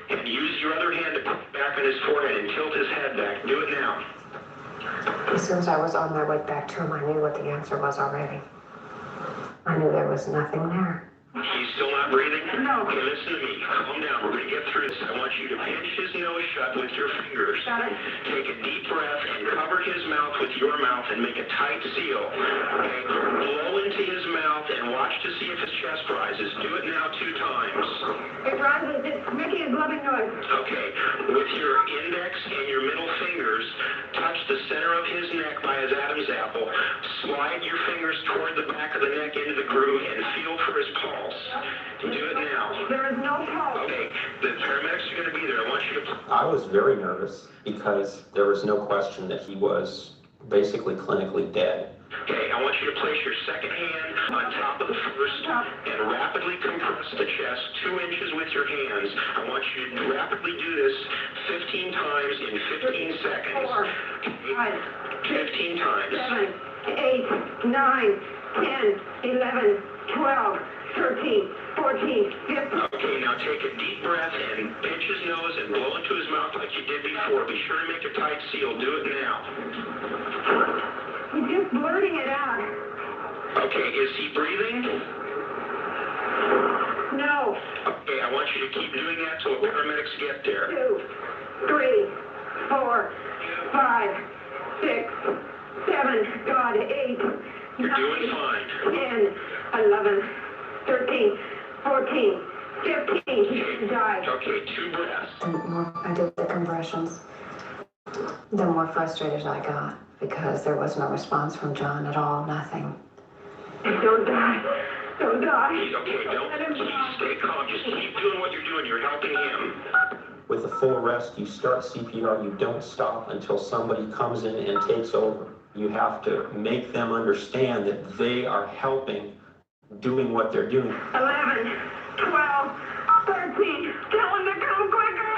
and use your other hand to put it back on his forehead and tilt his head back. Do it now. As soon as I was on my way back to him, I knew what the answer was already. I knew there was nothing there. He's still not breathing? No. Okay, listen to me. Calm down. We're going to get through this. I want you to pinch his nose shut with your fingers. Got it. Take a deep breath and cover his mouth with your mouth and make a tight seal. Okay? Blow into his mouth and watch to see if his chest rises. Do it now 2 times. It rises. It's making a glubbing noise. Okay. With your index and your middle fingers, touch the center of his neck by his Adam's apple. Slide your fingers toward the back of the neck into the groove and feel for his pulse. Do it now. There is no pulse. Okay, the paramedics are going to be there. I want you to... I was very nervous because there was no question that he was basically clinically dead. Okay, I want you to place your second hand on top of the first and rapidly compress the chest 2 inches with your hands. I want you to rapidly do this 15 times in 15 seconds. 4, 5, 15 times. 7, 8, 9, 10, 11, 12, 13, 14, 15. Okay, now take a deep breath and pinch his nose and blow into his mouth like you did before. Be sure to make a tight seal. Do it now. He's just blurting it out. Okay, is he breathing? No. Okay, I want you to keep doing that till the paramedics get there. 2, 3, 4, 5, 6, 7, God, 8, You're 9, doing fine. 10, 11, 13, 14, 15, died. Okay, 2 breaths. The more I did the compressions, the more frustrated I got because there was no response from John at all, nothing. Don't die. Don't die. Okay, don't stay calm. Just keep doing what you're doing. You're helping him. With a full rest, you start CPR, you don't stop until somebody comes in and takes over. You have to make them understand that they are helping, doing what they're doing. 11, 12, 13. Tell them to come quicker.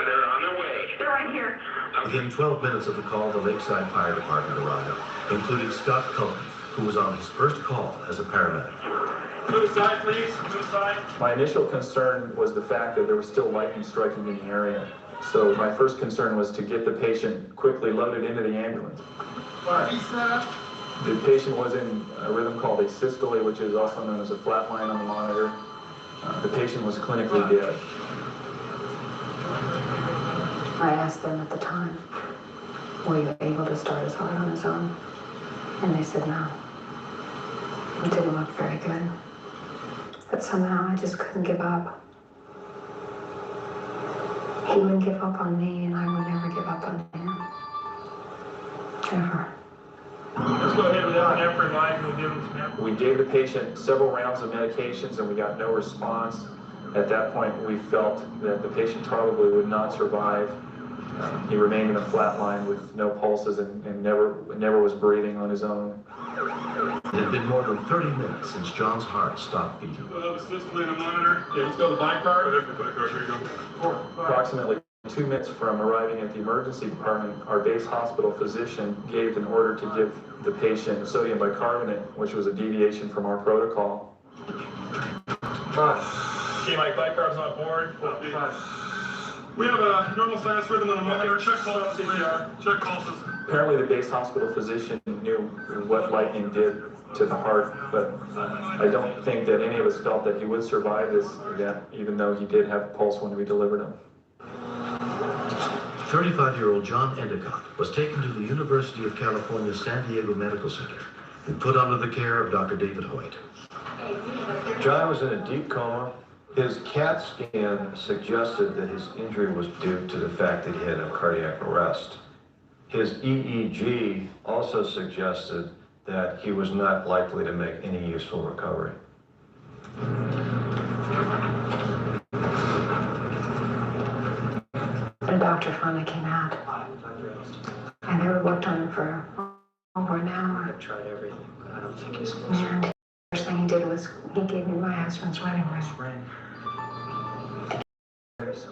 They're on their way. They're right here. Okay, Within 12 minutes of the call, the Lakeside Fire Department arrived, including Scott Cullen, who was on his first call as a paramedic. To the side, please. To the side. My initial concern was the fact that there was still lightning striking in the area. So my first concern was to get the patient quickly loaded into the ambulance. The patient was in a rhythm called a systole, which is also known as a flat line on the monitor. The patient was clinically dead. I asked them at the time, were you able to start his heart on his own? And they said no. It didn't look very good. But somehow I just couldn't give up. He wouldn't give up on me, and I would never give up on him. Ever. Let's go ahead with epinephrine. We'll give him some epinephrine. We gave the patient several rounds of medications and we got no response. At that point, we felt that the patient probably would not survive. He remained in a flat line with no pulses and never was breathing on his own. It had been more than 30 minutes since John's heart stopped beating. We'll have a systole in the monitor. Yeah, let's go to the bike car. Here you go. Approximately 2 minutes from arriving at the emergency department, our base hospital physician gave an order to give the patient sodium bicarbonate, which was a deviation from our protocol. Okay, my bike car's on board. We have a normal sinus rhythm on the monitor. Check pulses, please. Check pulses. Apparently the base hospital physician knew what lightning did to the heart, but I don't think that any of us felt that he would survive this event, even though he did have a pulse when we delivered him. 35-year-old John Endicott was taken to the University of California San Diego Medical Center and put under the care of Dr. David Hoyt. John was in a deep coma. His CAT scan suggested that his injury was due to the fact that he had a cardiac arrest. His EEG also suggested that he was not likely to make any useful recovery. The doctor finally came out, and they worked on him for over an hour. I've tried everything. I don't think he's close. And the first thing he did was he gave me my husband's wedding ring.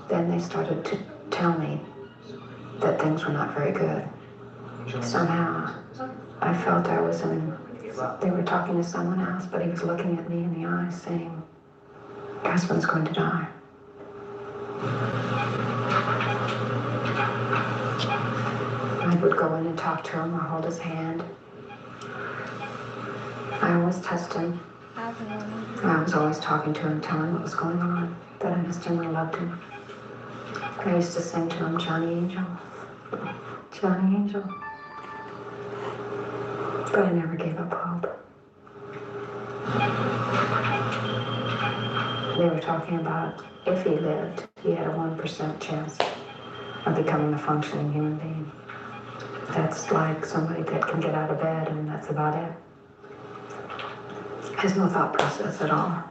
Then they started to tell me that things were not very good. Somehow, I felt I was in, they were talking to someone else, but he was looking at me in the eyes saying, your husband's going to die. I would go in and talk to him or hold his hand. I always touched him. I was always talking to him, telling him what was going on, that I missed him and I loved him. I used to sing to him, Johnny Angel, Johnny Angel. But I never gave up hope. They were talking about if he lived, he had a 1% chance of becoming a functioning human being. That's like somebody that can get out of bed and that's about it. Has no thought process at all.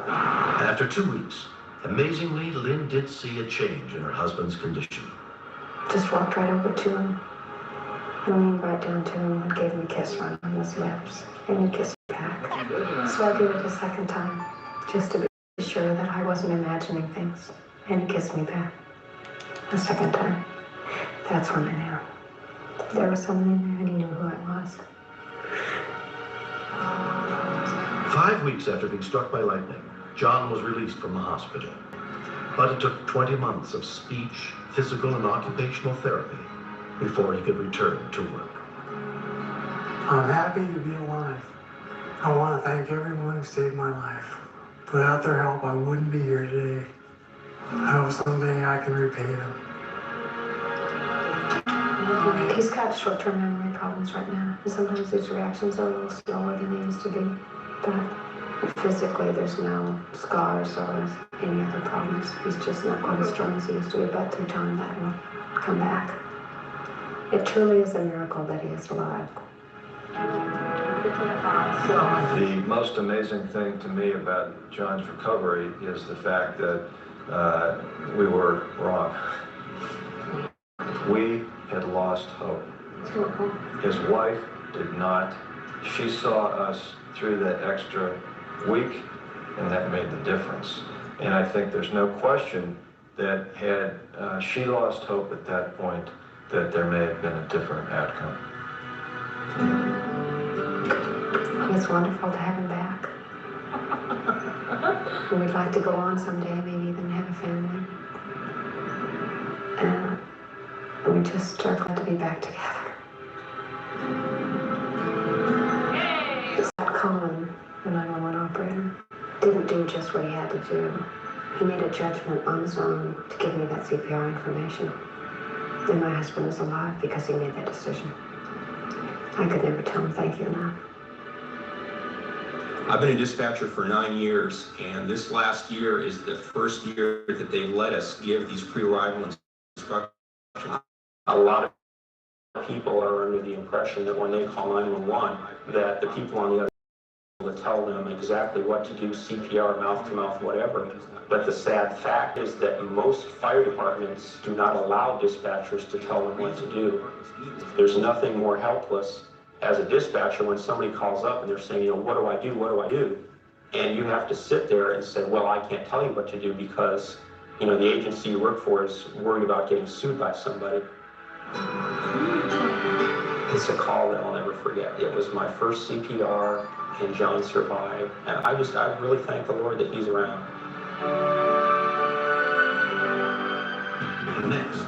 After 2 weeks, amazingly, Lynn did see a change in her husband's condition. Just walked right over to him, leaned right down to him and gave him a kiss right on his lips. And he kissed me back. So I did it a second time, just to be sure that I wasn't imagining things. And he kissed me back. The second time. That's when I knew. There was someone in there and he knew who I was. 5 weeks after being struck by lightning, John was released from the hospital. But it took 20 months of speech, physical, and occupational therapy before he could return to work. I'm happy to be alive. I want to thank everyone who saved my life. Without their help, I wouldn't be here today. I hope someday I can repay them. He's got short-term memory problems right now. And sometimes his reactions are a little slower than they used to be. But physically, there's no scars or any other problems. He's just not quite as strong as he used to be, but through time that will come back. It truly is a miracle that he is alive. The most amazing thing to me about John's recovery is the fact that we were wrong. We had lost hope. His wife did not. She saw us through that extra week, and that made the difference. And I think there's no question that had she lost hope at that point, that there may have been a different outcome. It's wonderful to have him back. And we'd like to go on someday, maybe even have a family. And we just are glad to be back together. Carmen, the 911 operator, didn't do just what he had to do. He made a judgment on his own to give me that CPR information. And my husband is alive because he made that decision. I could never tell him thank you enough. I've been a dispatcher for 9 years, and this last year is the first year that they let us give these pre-arrival instructions. A lot of people are under the impression that when they call 911, that the people on the other will tell them exactly what to do, CPR, mouth-to-mouth, whatever. But the sad fact is that most fire departments do not allow dispatchers to tell them what to do. There's nothing more helpless as a dispatcher when somebody calls up and they're saying, what do I do, what do I do? And you have to sit there and say, well, I can't tell you what to do because, the agency you work for is worried about getting sued by somebody. It's a call that I'll never forget. It was my first CPR, and John survived. And I really thank the Lord that he's around. Next.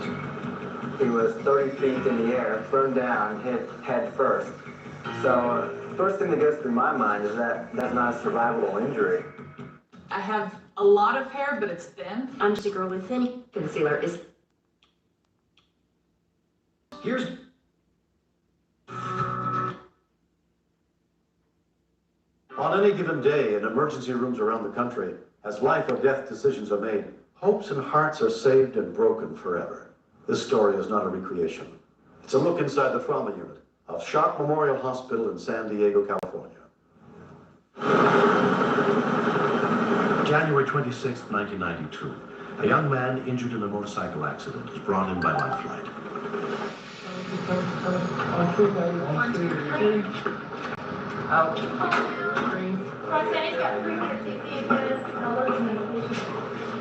He was 30 feet in the air, thrown down, hit head first. So, first thing that goes through my mind is that that's not a survivable injury. I have a lot of hair, but it's thin. I'm just a girl with thin concealer. Here's... On any given day, in emergency rooms around the country, as life or death decisions are made, hopes and hearts are saved and broken forever. This story is not a recreation. It's a look inside the trauma unit of Shock Memorial Hospital in San Diego, California. January 26, 1992. A young man injured in a motorcycle accident is brought in by Life Flight.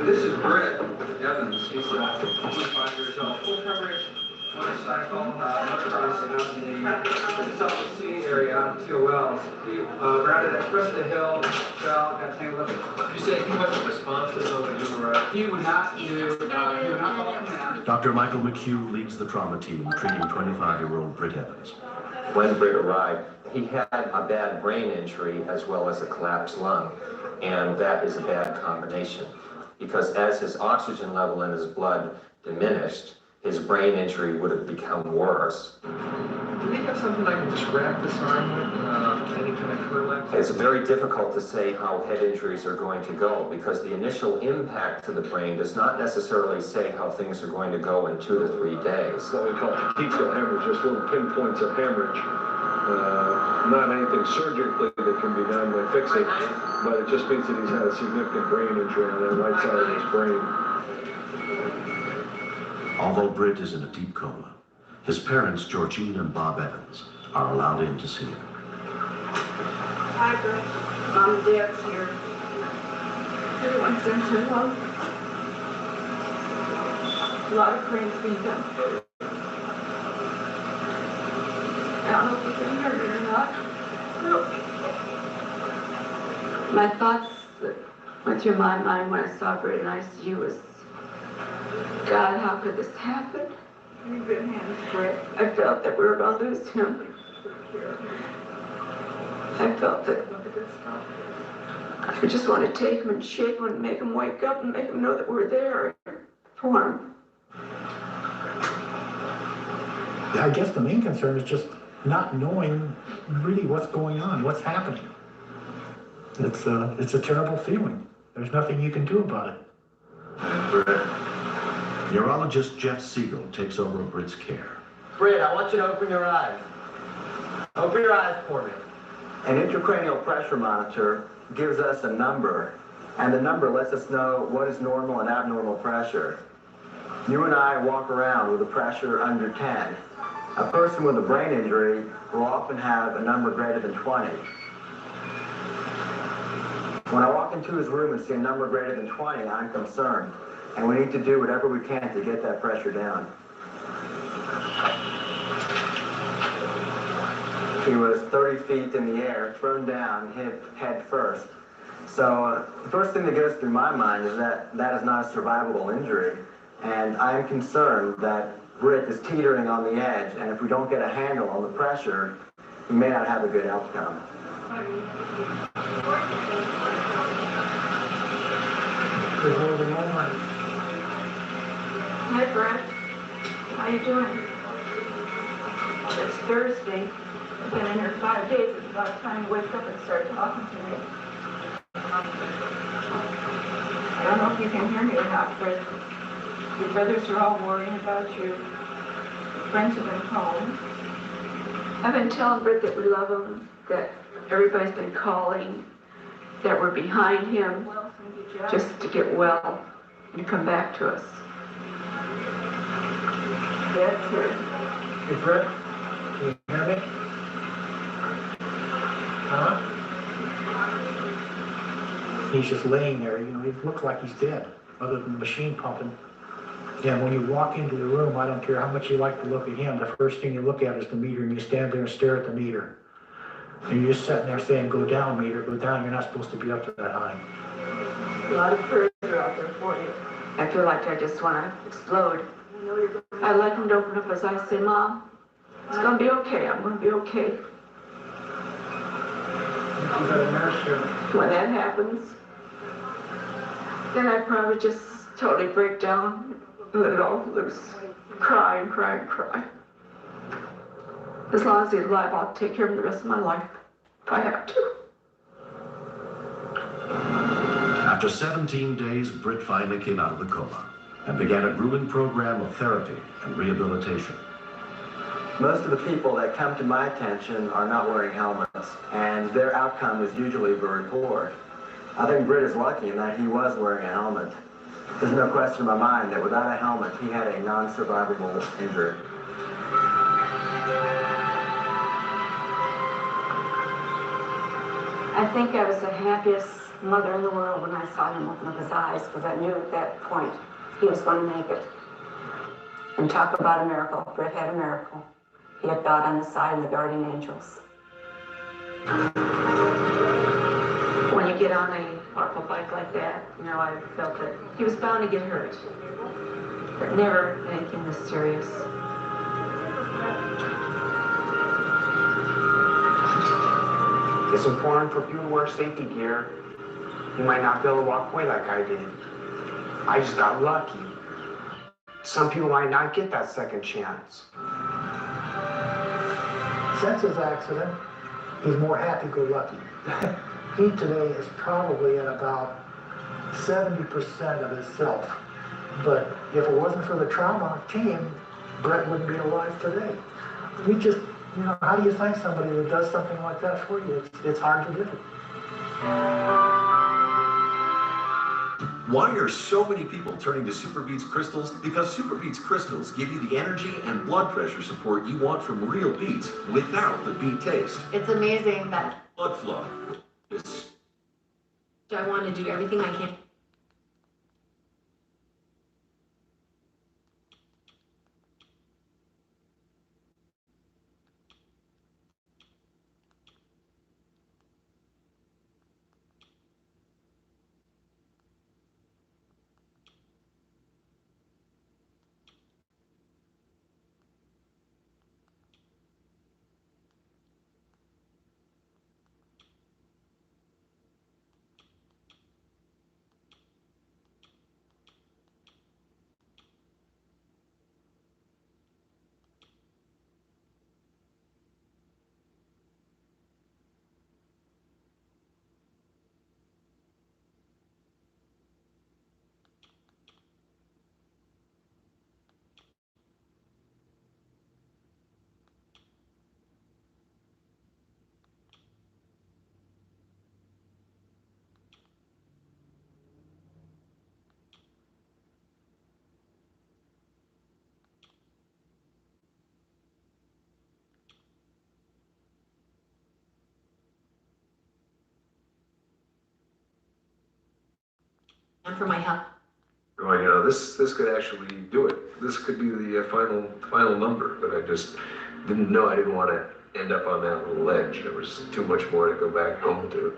This is Brett Evans. He's 25 years old. Full coverage motorcycle, motocrossing out in the South Sea area on 2 wells. He rounded at crest of the hill, fell, got tangled up. You say he wasn't responsive when you were. He would not do. He would not call command. Dr. Michael McHugh leads the trauma team treating 25-year-old Britt Evans. When Britt arrived, he had a bad brain injury as well as a collapsed lung, and that is a bad combination because as his oxygen level in his blood diminished, his brain injury would have become worse. Do we have something I can just wrap this arm with? Any kind of curl? It's very difficult to say how head injuries are going to go because the initial impact to the brain does not necessarily say how things are going to go in 2 to 3 days. What we call petechial hemorrhage, just little pinpoints of hemorrhage. Not anything surgically that can be done to fix it, but it just means that he's had a significant brain injury on the right side of his brain. Although Britt is in a deep coma, his parents, Georgine and Bob Evans, are allowed in to see him. Hi, Brett. Mom and Dad's here. Everyone's done so well. A lot of praying's being done. I don't know if you can hear me or not. My thoughts that went through my mind when I saw Brett in ICU was, God, how could this happen? In good hands, Brett. I felt that we were going to lose him. I felt that I just want to take him and shake him and make him wake up and make him know that we're there for him. I guess the main concern is just not knowing really what's going on, what's happening. It's a terrible feeling. There's nothing you can do about it. And Britt. Neurologist Jeff Siegel takes over Britt's care. Britt, I want you to open your eyes. Open your eyes for me. An intracranial pressure monitor gives us a number, and the number lets us know what is normal and abnormal pressure. You and I walk around with a pressure under 10. A person with a brain injury will often have a number greater than 20. When I walk into his room and see a number greater than 20, I'm concerned. And we need to do whatever we can to get that pressure down. He was 30 feet in the air, thrown down, hit head first. So the first thing that goes through my mind is that that is not a survivable injury. And I am concerned that Britt is teetering on the edge, and if we don't get a handle on the pressure, we may not have a good outcome. Hi, Brett. How you doing? It's Thursday. I've been in here 5 days. It's about time you wake up and start talking to me. I don't know if you can hear me or not, Brett. Your brothers are all worrying about you. Your friends have been calling. I've been telling Britt that we love him, that everybody's been calling, that we're behind him, just to get well and come back to us. That's it. Hey, Britt, can you hear me? Huh? He's just laying there, you know, he looks like he's dead, other than the machine pumping. And when you walk into the room, I don't care how much you like to look at him, the first thing you look at is the meter, and you stand there and stare at the meter. And you're just sitting there saying, go down, meter, go down, you're not supposed to be up to that high. A lot of prayers are out there for you. I feel like I just want to explode. I let him open up his eyes and say, Mom, it's going to be okay. I'm going to be okay. You got a nurse here. When that happens, then I probably just totally break down, let it all loose, cry and cry and cry. As long as he's alive, I'll take care of him the rest of my life, if I have to. After 17 days, Britt finally came out of the coma and began a grueling program of therapy and rehabilitation. Most of the people that come to my attention are not wearing helmets, and their outcome is usually very poor. I think Britt is lucky in that he was wearing a helmet. There's no question in my mind that without a helmet, he had a non-survivable injury. I think I was the happiest mother in the world when I saw him open up his eyes, because I knew at that point he was going to make it. And talk about a miracle. Britt had a miracle. He had God on his side and the guardian angels. When you get on a powerful bike like that, you know, I felt that he was bound to get hurt. But never anything this serious. It's important for people to wear safety gear. You might not be able to walk away like I did. I just got lucky. Some people might not get that second chance. Since his accident, he's more happy-go-lucky. He today is probably at about 70% of himself. But if it wasn't for the trauma team, Brett wouldn't be alive today. We just, you know, how do you thank somebody that does something like that for you? It's hard to do. Why are so many people turning to Superbeats crystals? Because Superbeats crystals give you the energy and blood pressure support you want from real beats without the beat taste. It's amazing that Blood flow. I want to do everything I can. And for my help. Going, you know, this could actually do it. This could be the final number, but I just didn't know. I didn't want to end up on that little ledge. There was too much more to go back home to.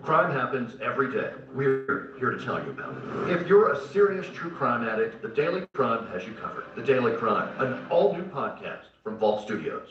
Crime happens every day. We're here to tell you about it. If you're a serious true crime addict, The Daily Crime has you covered. The Daily Crime, an all-new podcast from Vault Studios.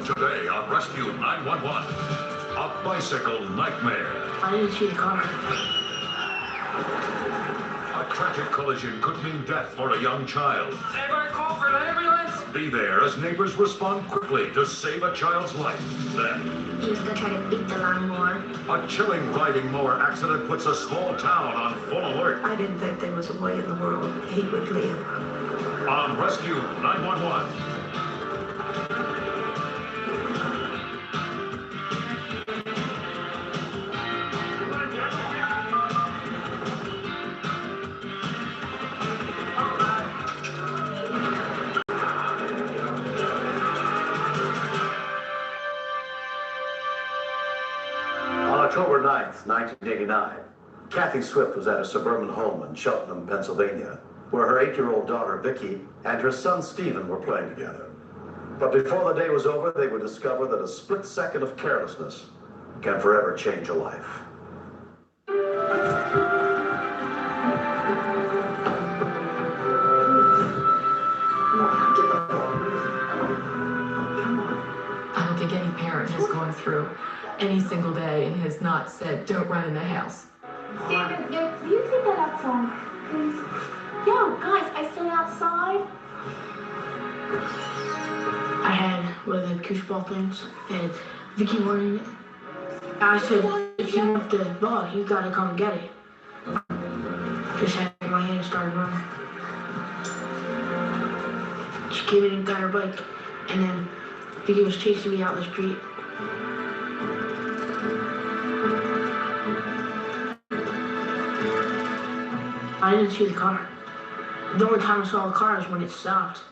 Today on Rescue 911, a bicycle nightmare. I didn't see the car. A tragic collision could mean death for a young child. Everybody call for the ambulance. Be there as neighbors respond quickly to save a child's life. Then, He was gonna try to beat the lawnmower. a chilling riding mower accident puts a small town on full alert. I didn't think there was a way in the world he would live. On Rescue 911. On October 9th, 1989, Kathy Swift was at a suburban home in Cheltenham, Pennsylvania, where her 8-year-old daughter, Vicki, and her son, Stephen, were playing together. But before the day was over, they would discover that a split second of carelessness can forever change a life. I don't think any parent has gone through any single day and has not said, don't run in the house. Stephen, will you take that outside, please? Yo, guys, I stood outside. I had one of the kooshball things, and Vicky wanted it. I said, if you want the ball, you gotta come get it. Just had my hand started running. She came in and got her bike, and then Vicky was chasing me out the street. I didn't see the car. The only time I saw a car is when it stopped.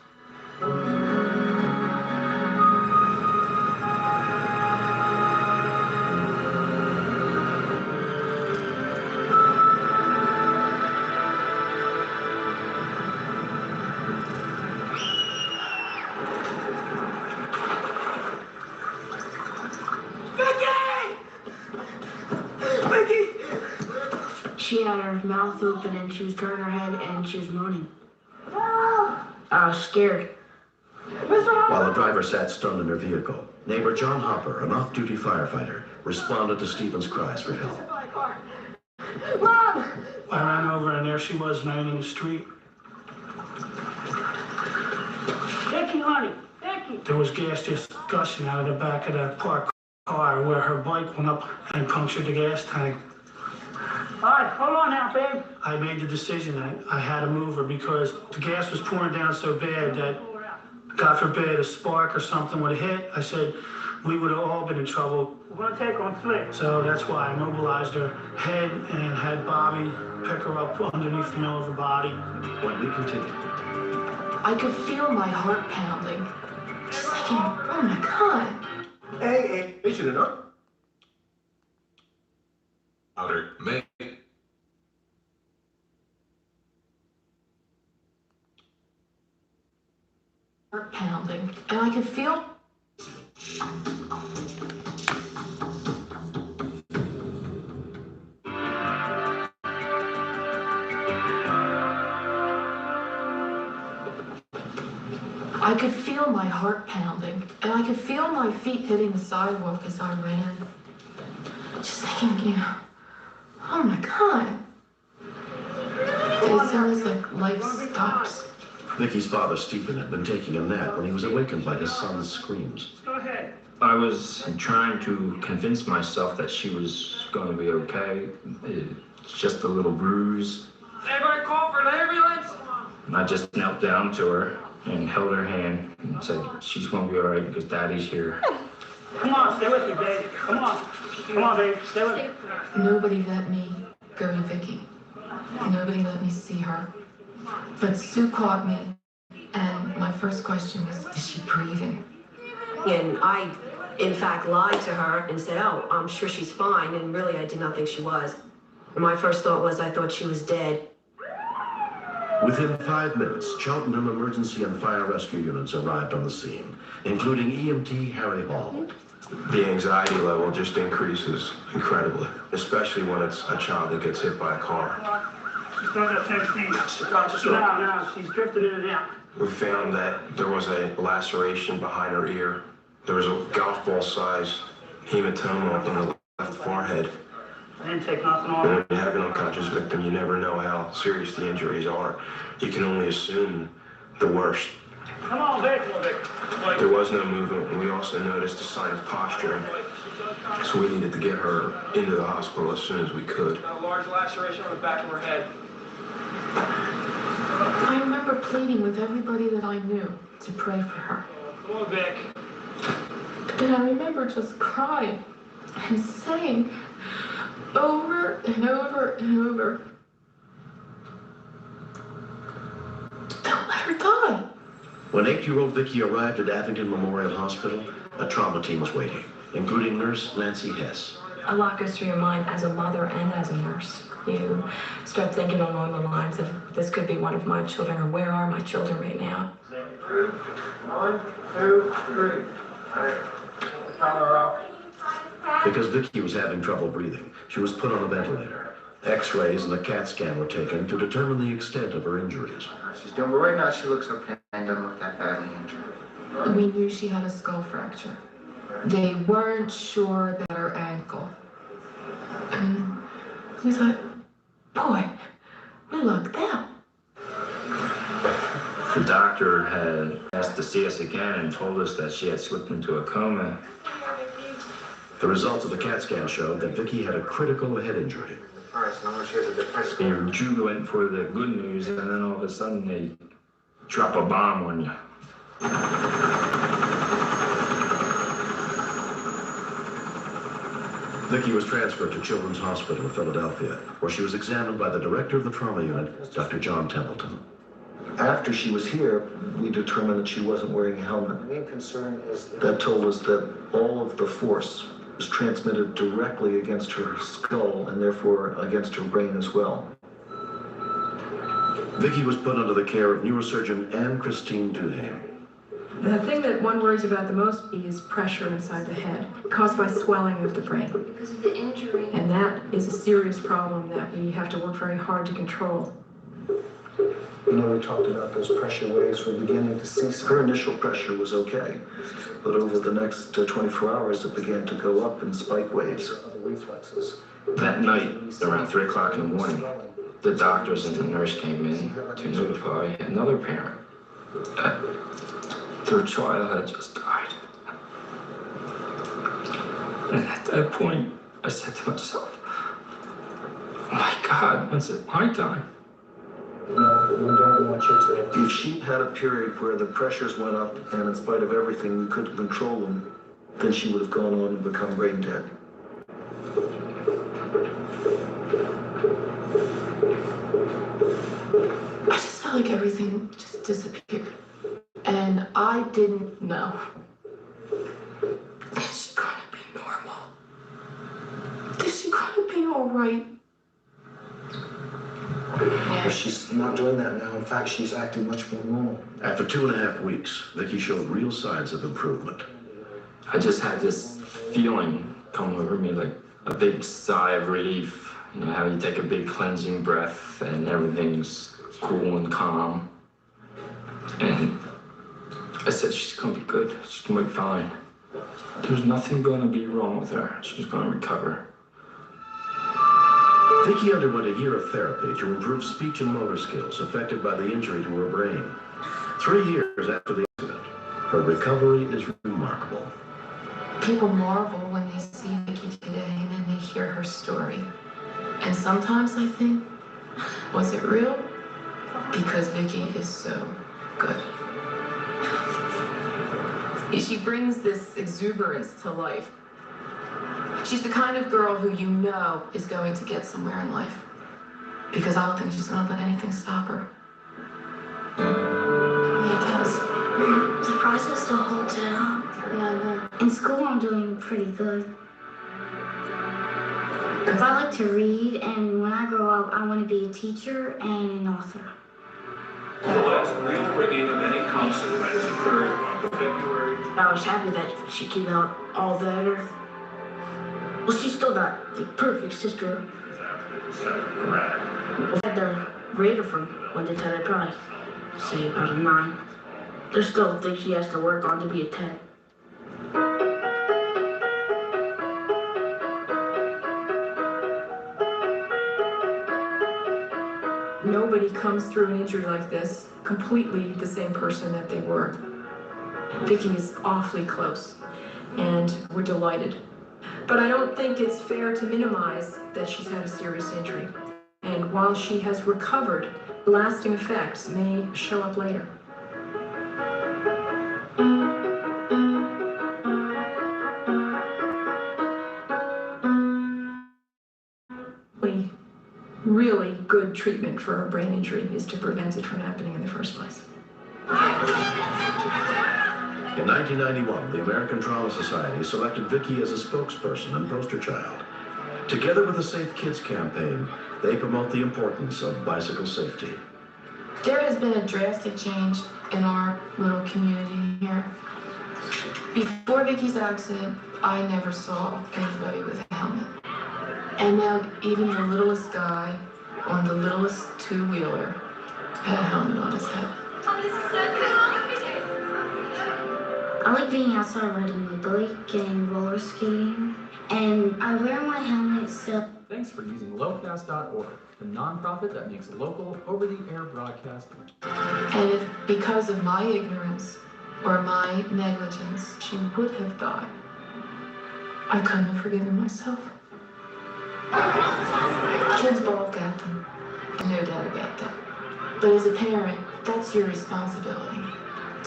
She had her mouth open and she was turning her head and she was moaning. I was scared. While the driver sat stunned in her vehicle, neighbor John Hopper, an off-duty firefighter, responded to Stephen's cries for help. I ran over and there she was laying in the street. Vicky, honey, Vicky. There was gas just gushing out of the back of that parked car where her bike went up and punctured the gas tank. All right, hold on now, babe. I made the decision I had to move her because the gas was pouring down so bad that, God forbid, a spark or something would have hit. I said, we would have all been in trouble. We're gonna take on slick. So that's why I mobilized her head and had Bobby pick her up underneath the middle of her body. When we continue. I could feel my heart pounding. Just thinking, oh my God. Hey, should have known. Outer May. Heart pounding. And I could feel. I could feel my heart pounding, and I could feel my feet hitting the sidewalk as I ran. Just thinking, oh my God. It sounds like life stops. Vicky's father, Stephen, had been taking a nap when he was awakened by his son's screams. Go ahead. I was trying to convince myself that she was going to be okay. It's just a little bruise. Everybody call for the ambulance. And I just knelt down to her and held her hand and said, she's going to be all right because Daddy's here. Come on, stay with me, babe. Come on. Come on, babe. Stay with me. Nobody let me go to Vicky. Nobody let me see her. But Sue caught me, and my first question was, is she breathing? And I, in fact, lied to her and said, oh, I'm sure she's fine, and really I did not think she was. And my first thought was I thought she was dead. Within 5 minutes, Cheltenham emergency and fire rescue units arrived on the scene, including EMT Harry Hall. The anxiety level just increases incredibly, especially when it's a child that gets hit by a car. She's still got 17. No, she's drifted in and out. We found that there was a laceration behind her ear. There was a golf ball size hematoma in the left forehead. I didn't take nothing off. When you have an unconscious victim, you never know how serious the injuries are. You can only assume the worst. Come on, Vic, Vic. There was no movement, and we also noticed a sign of posturing. So we needed to get her into the hospital as soon as we could. A large laceration on the back of her head. I remember pleading with everybody that I knew to pray for her. Come on, Vic. And I remember just crying and saying over and over and over, don't let her die. When 8-year-old Vicky arrived at Abington Memorial Hospital, a trauma team was waiting, including nurse Nancy Hess. A lot goes through your mind as a mother and as a nurse. You start thinking along the lines of, this could be one of my children, or where are my children right now? 1, 2, 3. Count her off. Because Vicky was having trouble breathing, she was put on a ventilator. X-rays and a CAT scan were taken to determine the extent of her injuries. She's doing, but right now she looks okay and doesn't look that badly injured. We knew she had a skull fracture. They weren't sure that her ankle. And we thought, boy, we lucked out. The doctor had asked to see us again and told us that she had slipped into a coma. The results of the CAT scan showed that Vicky had a critical head injury. They were jubilant for the good news, and then all of a sudden they drop a bomb on you. Vicky was transferred to Children's Hospital of Philadelphia, where she was examined by the director of the trauma unit, Dr. John Templeton. After she was here, we determined that she wasn't wearing a helmet. The main concern is that told us that all of the force was transmitted directly against her skull and therefore against her brain as well. Vicky was put under the care of neurosurgeon Anne Christine Duhame. The thing that one worries about the most is pressure inside the head, caused by swelling of the brain. Because of the injury. And that is a serious problem that we have to work very hard to control. You know, we talked about those pressure waves. We're beginning to see some. Her initial pressure was okay, but over the next 24 hours, it began to go up in spike waves. Other reflexes. That night, around 3 o'clock in the morning, the doctors and the nurse came in to notify another parent that their child had just died. And at that point, I said to myself, oh my God, when's it my time? No, we don't want you to. If she had a period where the pressures went up and in spite of everything we couldn't control them, then she would have gone on and become brain dead. I just felt like everything just disappeared. And I didn't know. Is she gonna be normal? Is she gonna be all right? But she's not doing that now. In fact, she's acting much more normal. After 2.5 weeks, Vicky showed real signs of improvement. I just had this feeling come over me, like a big sigh of relief. You know, how you take a big cleansing breath and everything's cool and calm. And I said, she's gonna be good. She's gonna be fine. There's nothing gonna be wrong with her. She's gonna recover. Vicky underwent a year of therapy to improve speech and motor skills affected by the injury to her brain. 3 years after the accident, her recovery is remarkable. People marvel when they see Vicky today and then they hear her story. And sometimes I think, was it real? Because Vicky is so good. She brings this exuberance to life. She's the kind of girl who you know is going to get somewhere in life. Because I don't think she's going to let anything stop her. The process still holds it up. Yeah, in school I'm doing pretty good. Because I like to read, and when I grow up, I want to be a teacher and an author. The last real bringing of any consequence occurred on February. I was happy that she came out all better. Well, she's still not the perfect sister. I had to grade her from 1 to 10. I'd probably say about a 9. There's still things she has to work on to be a 10. Nobody comes through an injury like this completely the same person that they were. Vicki is awfully close, and we're delighted. But I don't think it's fair to minimize that she's had a serious injury. And while she has recovered, lasting effects may show up later. Really good treatment for a brain injury is to prevent it from happening in the first place. In 1991, the American Trauma Society selected Vicki as a spokesperson and poster child. Together with the Safe Kids campaign, they promote the importance of bicycle safety. There has been a drastic change in our little community here. Before Vicki's accident, I never saw anybody with a helmet. And now even the littlest guy on the littlest two-wheeler had a helmet on his head. I like being outside riding my bike and roller skating, and I wear my helmet so... Thanks for using locast.org, the nonprofit that makes local, over-the-air broadcasting. And if because of my ignorance or my negligence, she would have died, I couldn't have forgiven myself. Kids balk at them, no doubt about that. But as a parent, that's your responsibility,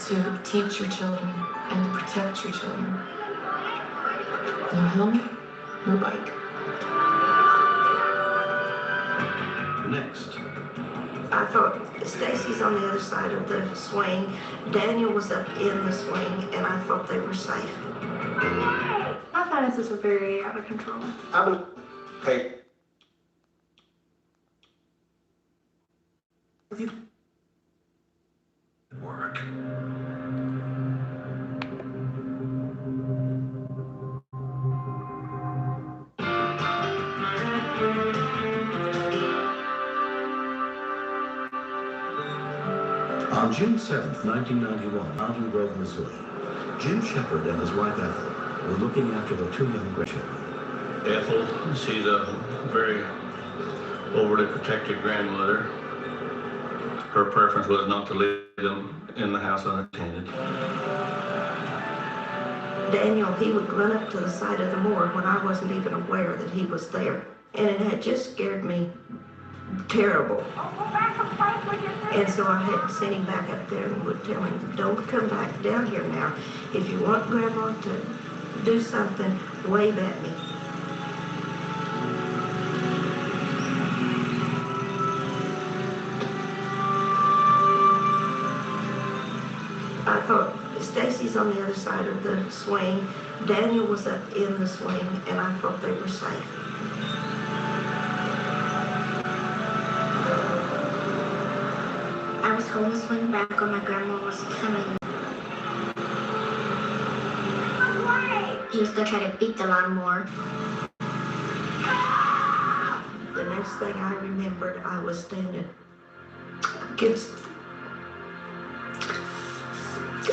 to teach your children and to protect your children. No helmet, no bike. Next. I thought Stacy's on the other side of the swing, Daniel was up in the swing, and I thought they were safe. My finances are very out of control. Hey. Work. On June 7th, 1991, Mountain Grove, Missouri, Jim Shepard and his wife Ethel were looking after their 2 young grandchildren. Ethel, she's a very overly protective grandmother. Her preference was not to leave them in the house unattended. Daniel, he would run up to the side of the moor when I wasn't even aware that he was there. And it had just scared me terrible. And so I had sent him back up there and would tell him, don't come back down here now. If you want Grandma to do something, wave at me. I thought, Stacy's on the other side of the swing, Daniel was up in the swing, and I thought they were safe. I was holding the swing back when my grandma was coming. He was gonna try to beat the lawnmower. The next thing I remembered, I was standing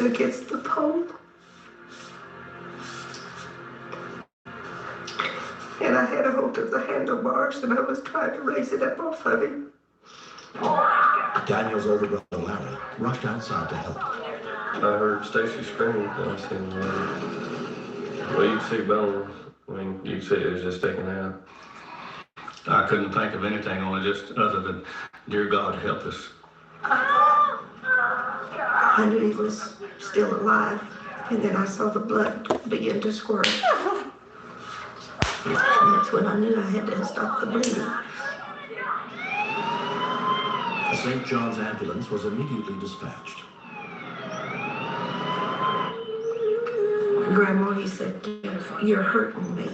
against the pole. And I had a hold of the handlebars and I was trying to raise it up off of him. Daniel's older brother Larry rushed outside to help. I heard Stacy scream. I said, well, you can see bone. I mean, you can see it was just taken out. I couldn't think of anything only just other than, dear God, help us. I knew he was still alive. And then I saw the blood begin to squirt. And that's when I knew I had to stop the bleeding. A St. John's ambulance was immediately dispatched. Grandma, he said, "You're hurting me."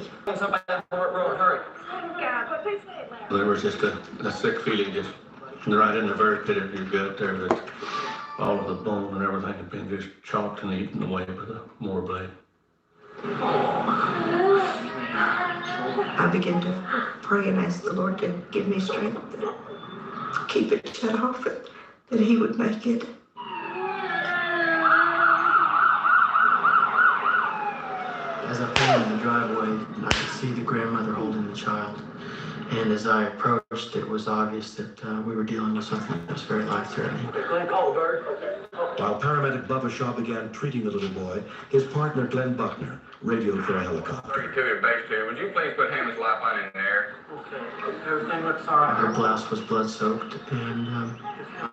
There was just a sick feeling just right in the very pit of your gut there, that all of the bone and everything had been just chopped and eaten away by the moor blade. I began to pray and ask the Lord to give me strength to keep it shut off, that he would make it. As I pulled in the driveway, I could see the grandmother holding the child. And as I approached, it was obvious that we were dealing with something that was very life-threatening. While paramedic Bubba Shaw began treating the little boy, his partner Glenn Buckner radioed for a helicopter. 32 at base 2. Would you please put Hammond's lifeline in the air? Okay. Everything looks all right. Her blouse was blood-soaked, and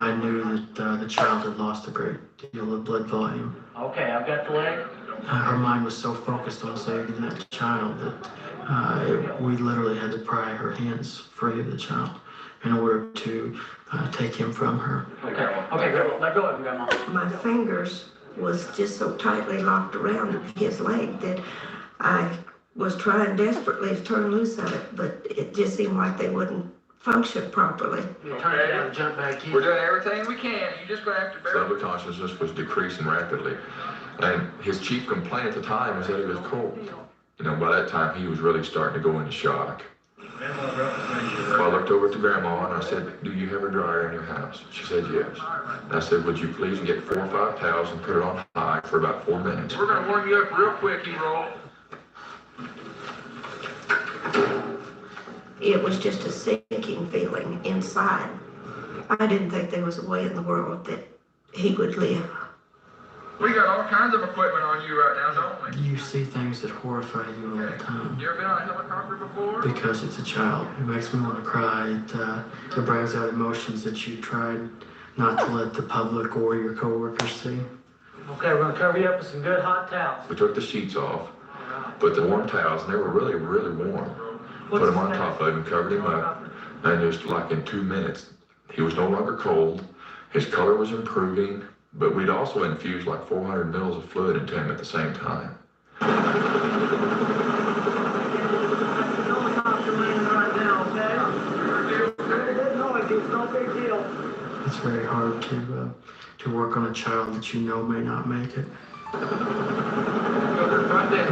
I knew that the child had lost a great deal of blood volume. Okay, I've got the leg. Her mind was so focused on saving that child that we literally had to pry her hands free of the child in order to take him from her. Okay, let go of him, Grandma. My fingers was just so tightly locked around his leg that I was trying desperately to turn loose of it, but it just seemed like they wouldn't function properly. Turn it down and jump back in. We're doing everything we can. You just gonna have to bear Level of consciousness was decreasing rapidly. And his chief complaint at the time was that he was cold. You know, by that time, he was really starting to go into shock. So I looked over at the grandma and I said, "Do you have a dryer in your house?" She said, "Yes." And I said, "Would you please get 4 or 5 towels and put it on high for about 4 minutes?" We're gonna warm you up real quick, E-roll. It was just a sinking feeling inside. I didn't think there was a way in the world that he would live. We got all kinds of equipment on you right now, don't we? You see things that horrify you all the time. You ever been on a helicopter before? Because it's a child. It makes me want to cry. It brings out emotions that you tried not to let the public or your coworkers see. Okay, we're gonna cover you up with some good hot towels. We took the sheets off, put the warm towels, and they were really, really warm. Put them on top of him, covered him up, and just like in 2 minutes, he was no longer cold. His color was improving, but we'd also infused like 400 mils of fluid into him at the same time. It's very hard to work on a child that you know may not make it. And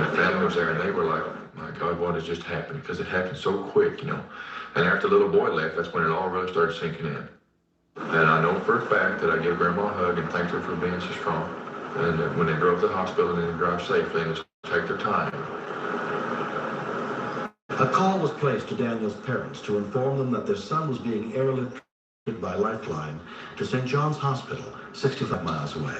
the family was there, and they were like, "My God, what has just happened?" Because it happened so quick, you know. And after the little boy left, that's when it all really started sinking in. And I know for a fact that I gave Grandma a hug and thanked her for being so strong. And when they drove to the hospital and they drive safely, and just take their time. A call was placed to Daniel's parents to inform them that their son was being airlifted by Lifeline to St. John's Hospital, 65 miles away.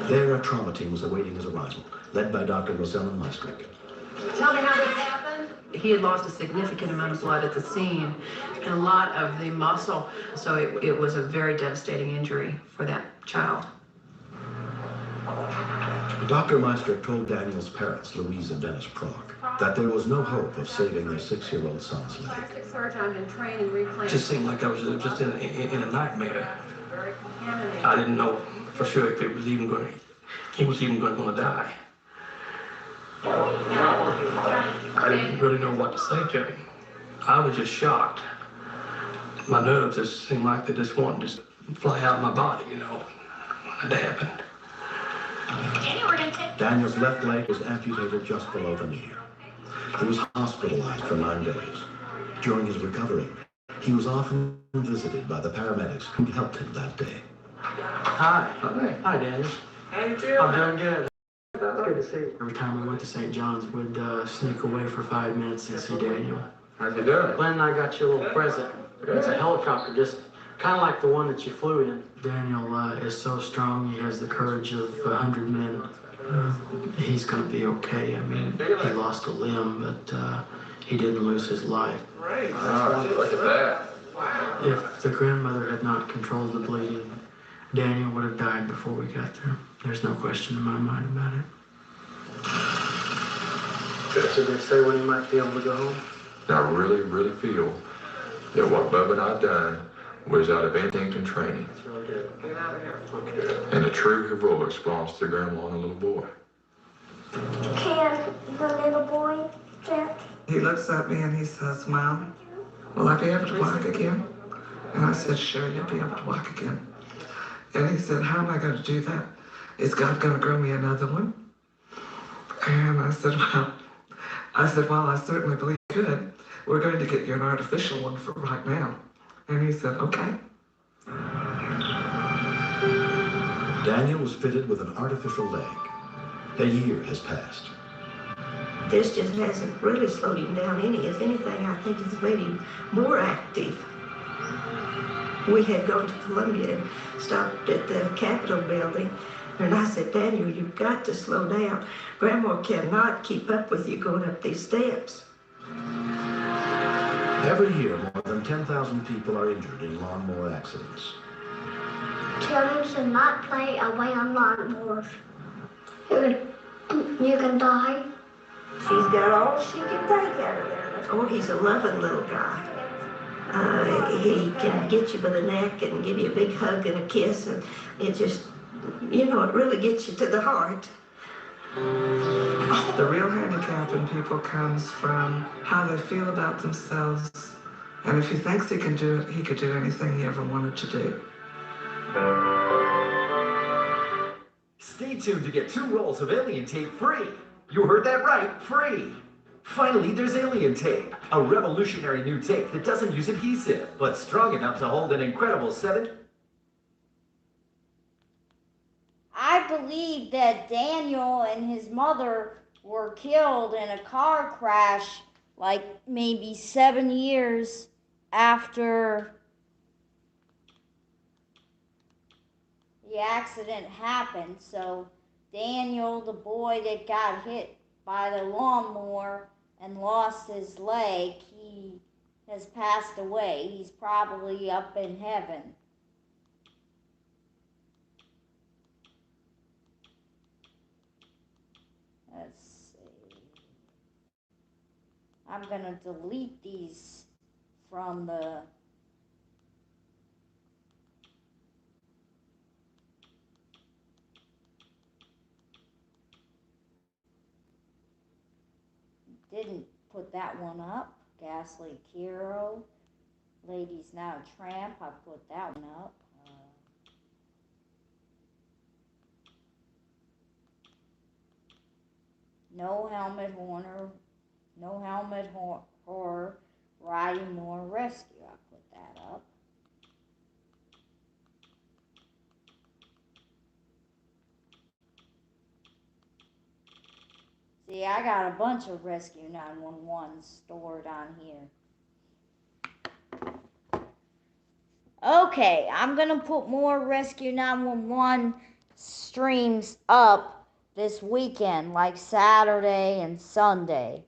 There, a trauma team was awaiting his arrival, led by Dr. Rosella Maastricht. Tell me how this happened. He had lost a significant amount of blood at the scene and a lot of the muscle, so it was a very devastating injury for that child. Dr. Maastricht told Daniel's parents, Louise and Dennis Prock, that there was no hope of saving their 6-year-old son's life. Plastic surgeon, I've been trained and reclaimed. It just seemed like I was just in a nightmare. I didn't know for sure if he was even going to die. I didn't really know what to say to him. I was just shocked. My nerves just seemed like they just wanted to fly out of my body, you know, when it happened. Daniel's left leg was amputated just below the knee. He was hospitalized for 9 days. During his recovery, he was often visited by the paramedics who helped him that day. Hi. Hi, Daniel. How you doing? I'm doing good. It's good to see you. Every time we went to St. John's, we'd sneak away for 5 minutes and see Daniel. How's he doing? Glenn and I got you a little present. It's a helicopter, just kind of like the one that you flew in. Daniel is so strong, he has the courage of 100 men. He's going to be okay. I mean, he lost a limb, but he didn't lose his life. Great. Oh, look at that. If the grandmother had not controlled the bleeding, Daniel would have died before we got there. There's no question in my mind about it. Did they say when you might be able to go home? I really, really feel that what Bubba and I done was out of instinct and training. That's really good. Get out of here. Okay. And a true heroics belongs to grandma and a little boy. Can the little boy get? He looks at me and he says, Mom, will I be able to walk again? And I said, sure, you'll be able to walk again. And he said, how am I going to do that? Is God going to grow me another one? And I said, well, I certainly believe he could. We're going to get you an artificial one for right now. And he said, okay. Daniel was fitted with an artificial leg. A year has passed. This just hasn't really slowed him down any. If anything, I think it's made him more active. We had gone to Columbia and stopped at the Capitol building. And I said, Daniel, you've got to slow down. Grandma cannot keep up with you going up these steps. Every year, more than 10,000 people are injured in lawnmower accidents. Children should not play away on lawnmowers. You can die. She's got all she can take out of there. Oh, he's a loving little guy. He can get you by the neck and give you a big hug and a kiss, and it just, it really gets you to the heart. The real handicap in people comes from how they feel about themselves. And if he thinks he can do it, he could do anything he ever wanted to do. Stay tuned to get 2 rolls of Alien Tape free. You heard that right, free. Finally, there's Alien Tape, a revolutionary new tape that doesn't use adhesive, but strong enough to hold an incredible 7. I believe that Daniel and his mother were killed in a car crash like maybe 7 years after the accident happened. So Daniel, the boy that got hit by the lawnmower and lost his leg, he has passed away. He's probably up in heaven. Let's see. I'm gonna delete these from the didn't put that one up. Ghastly Hero. Ladies Now Tramp. I put that one up. No Helmet Horror. Riding More Rescue. I put that up. See, I got a bunch of Rescue 911 stored on here. Okay, I'm going to put more Rescue 911 streams up this weekend, like Saturday and Sunday.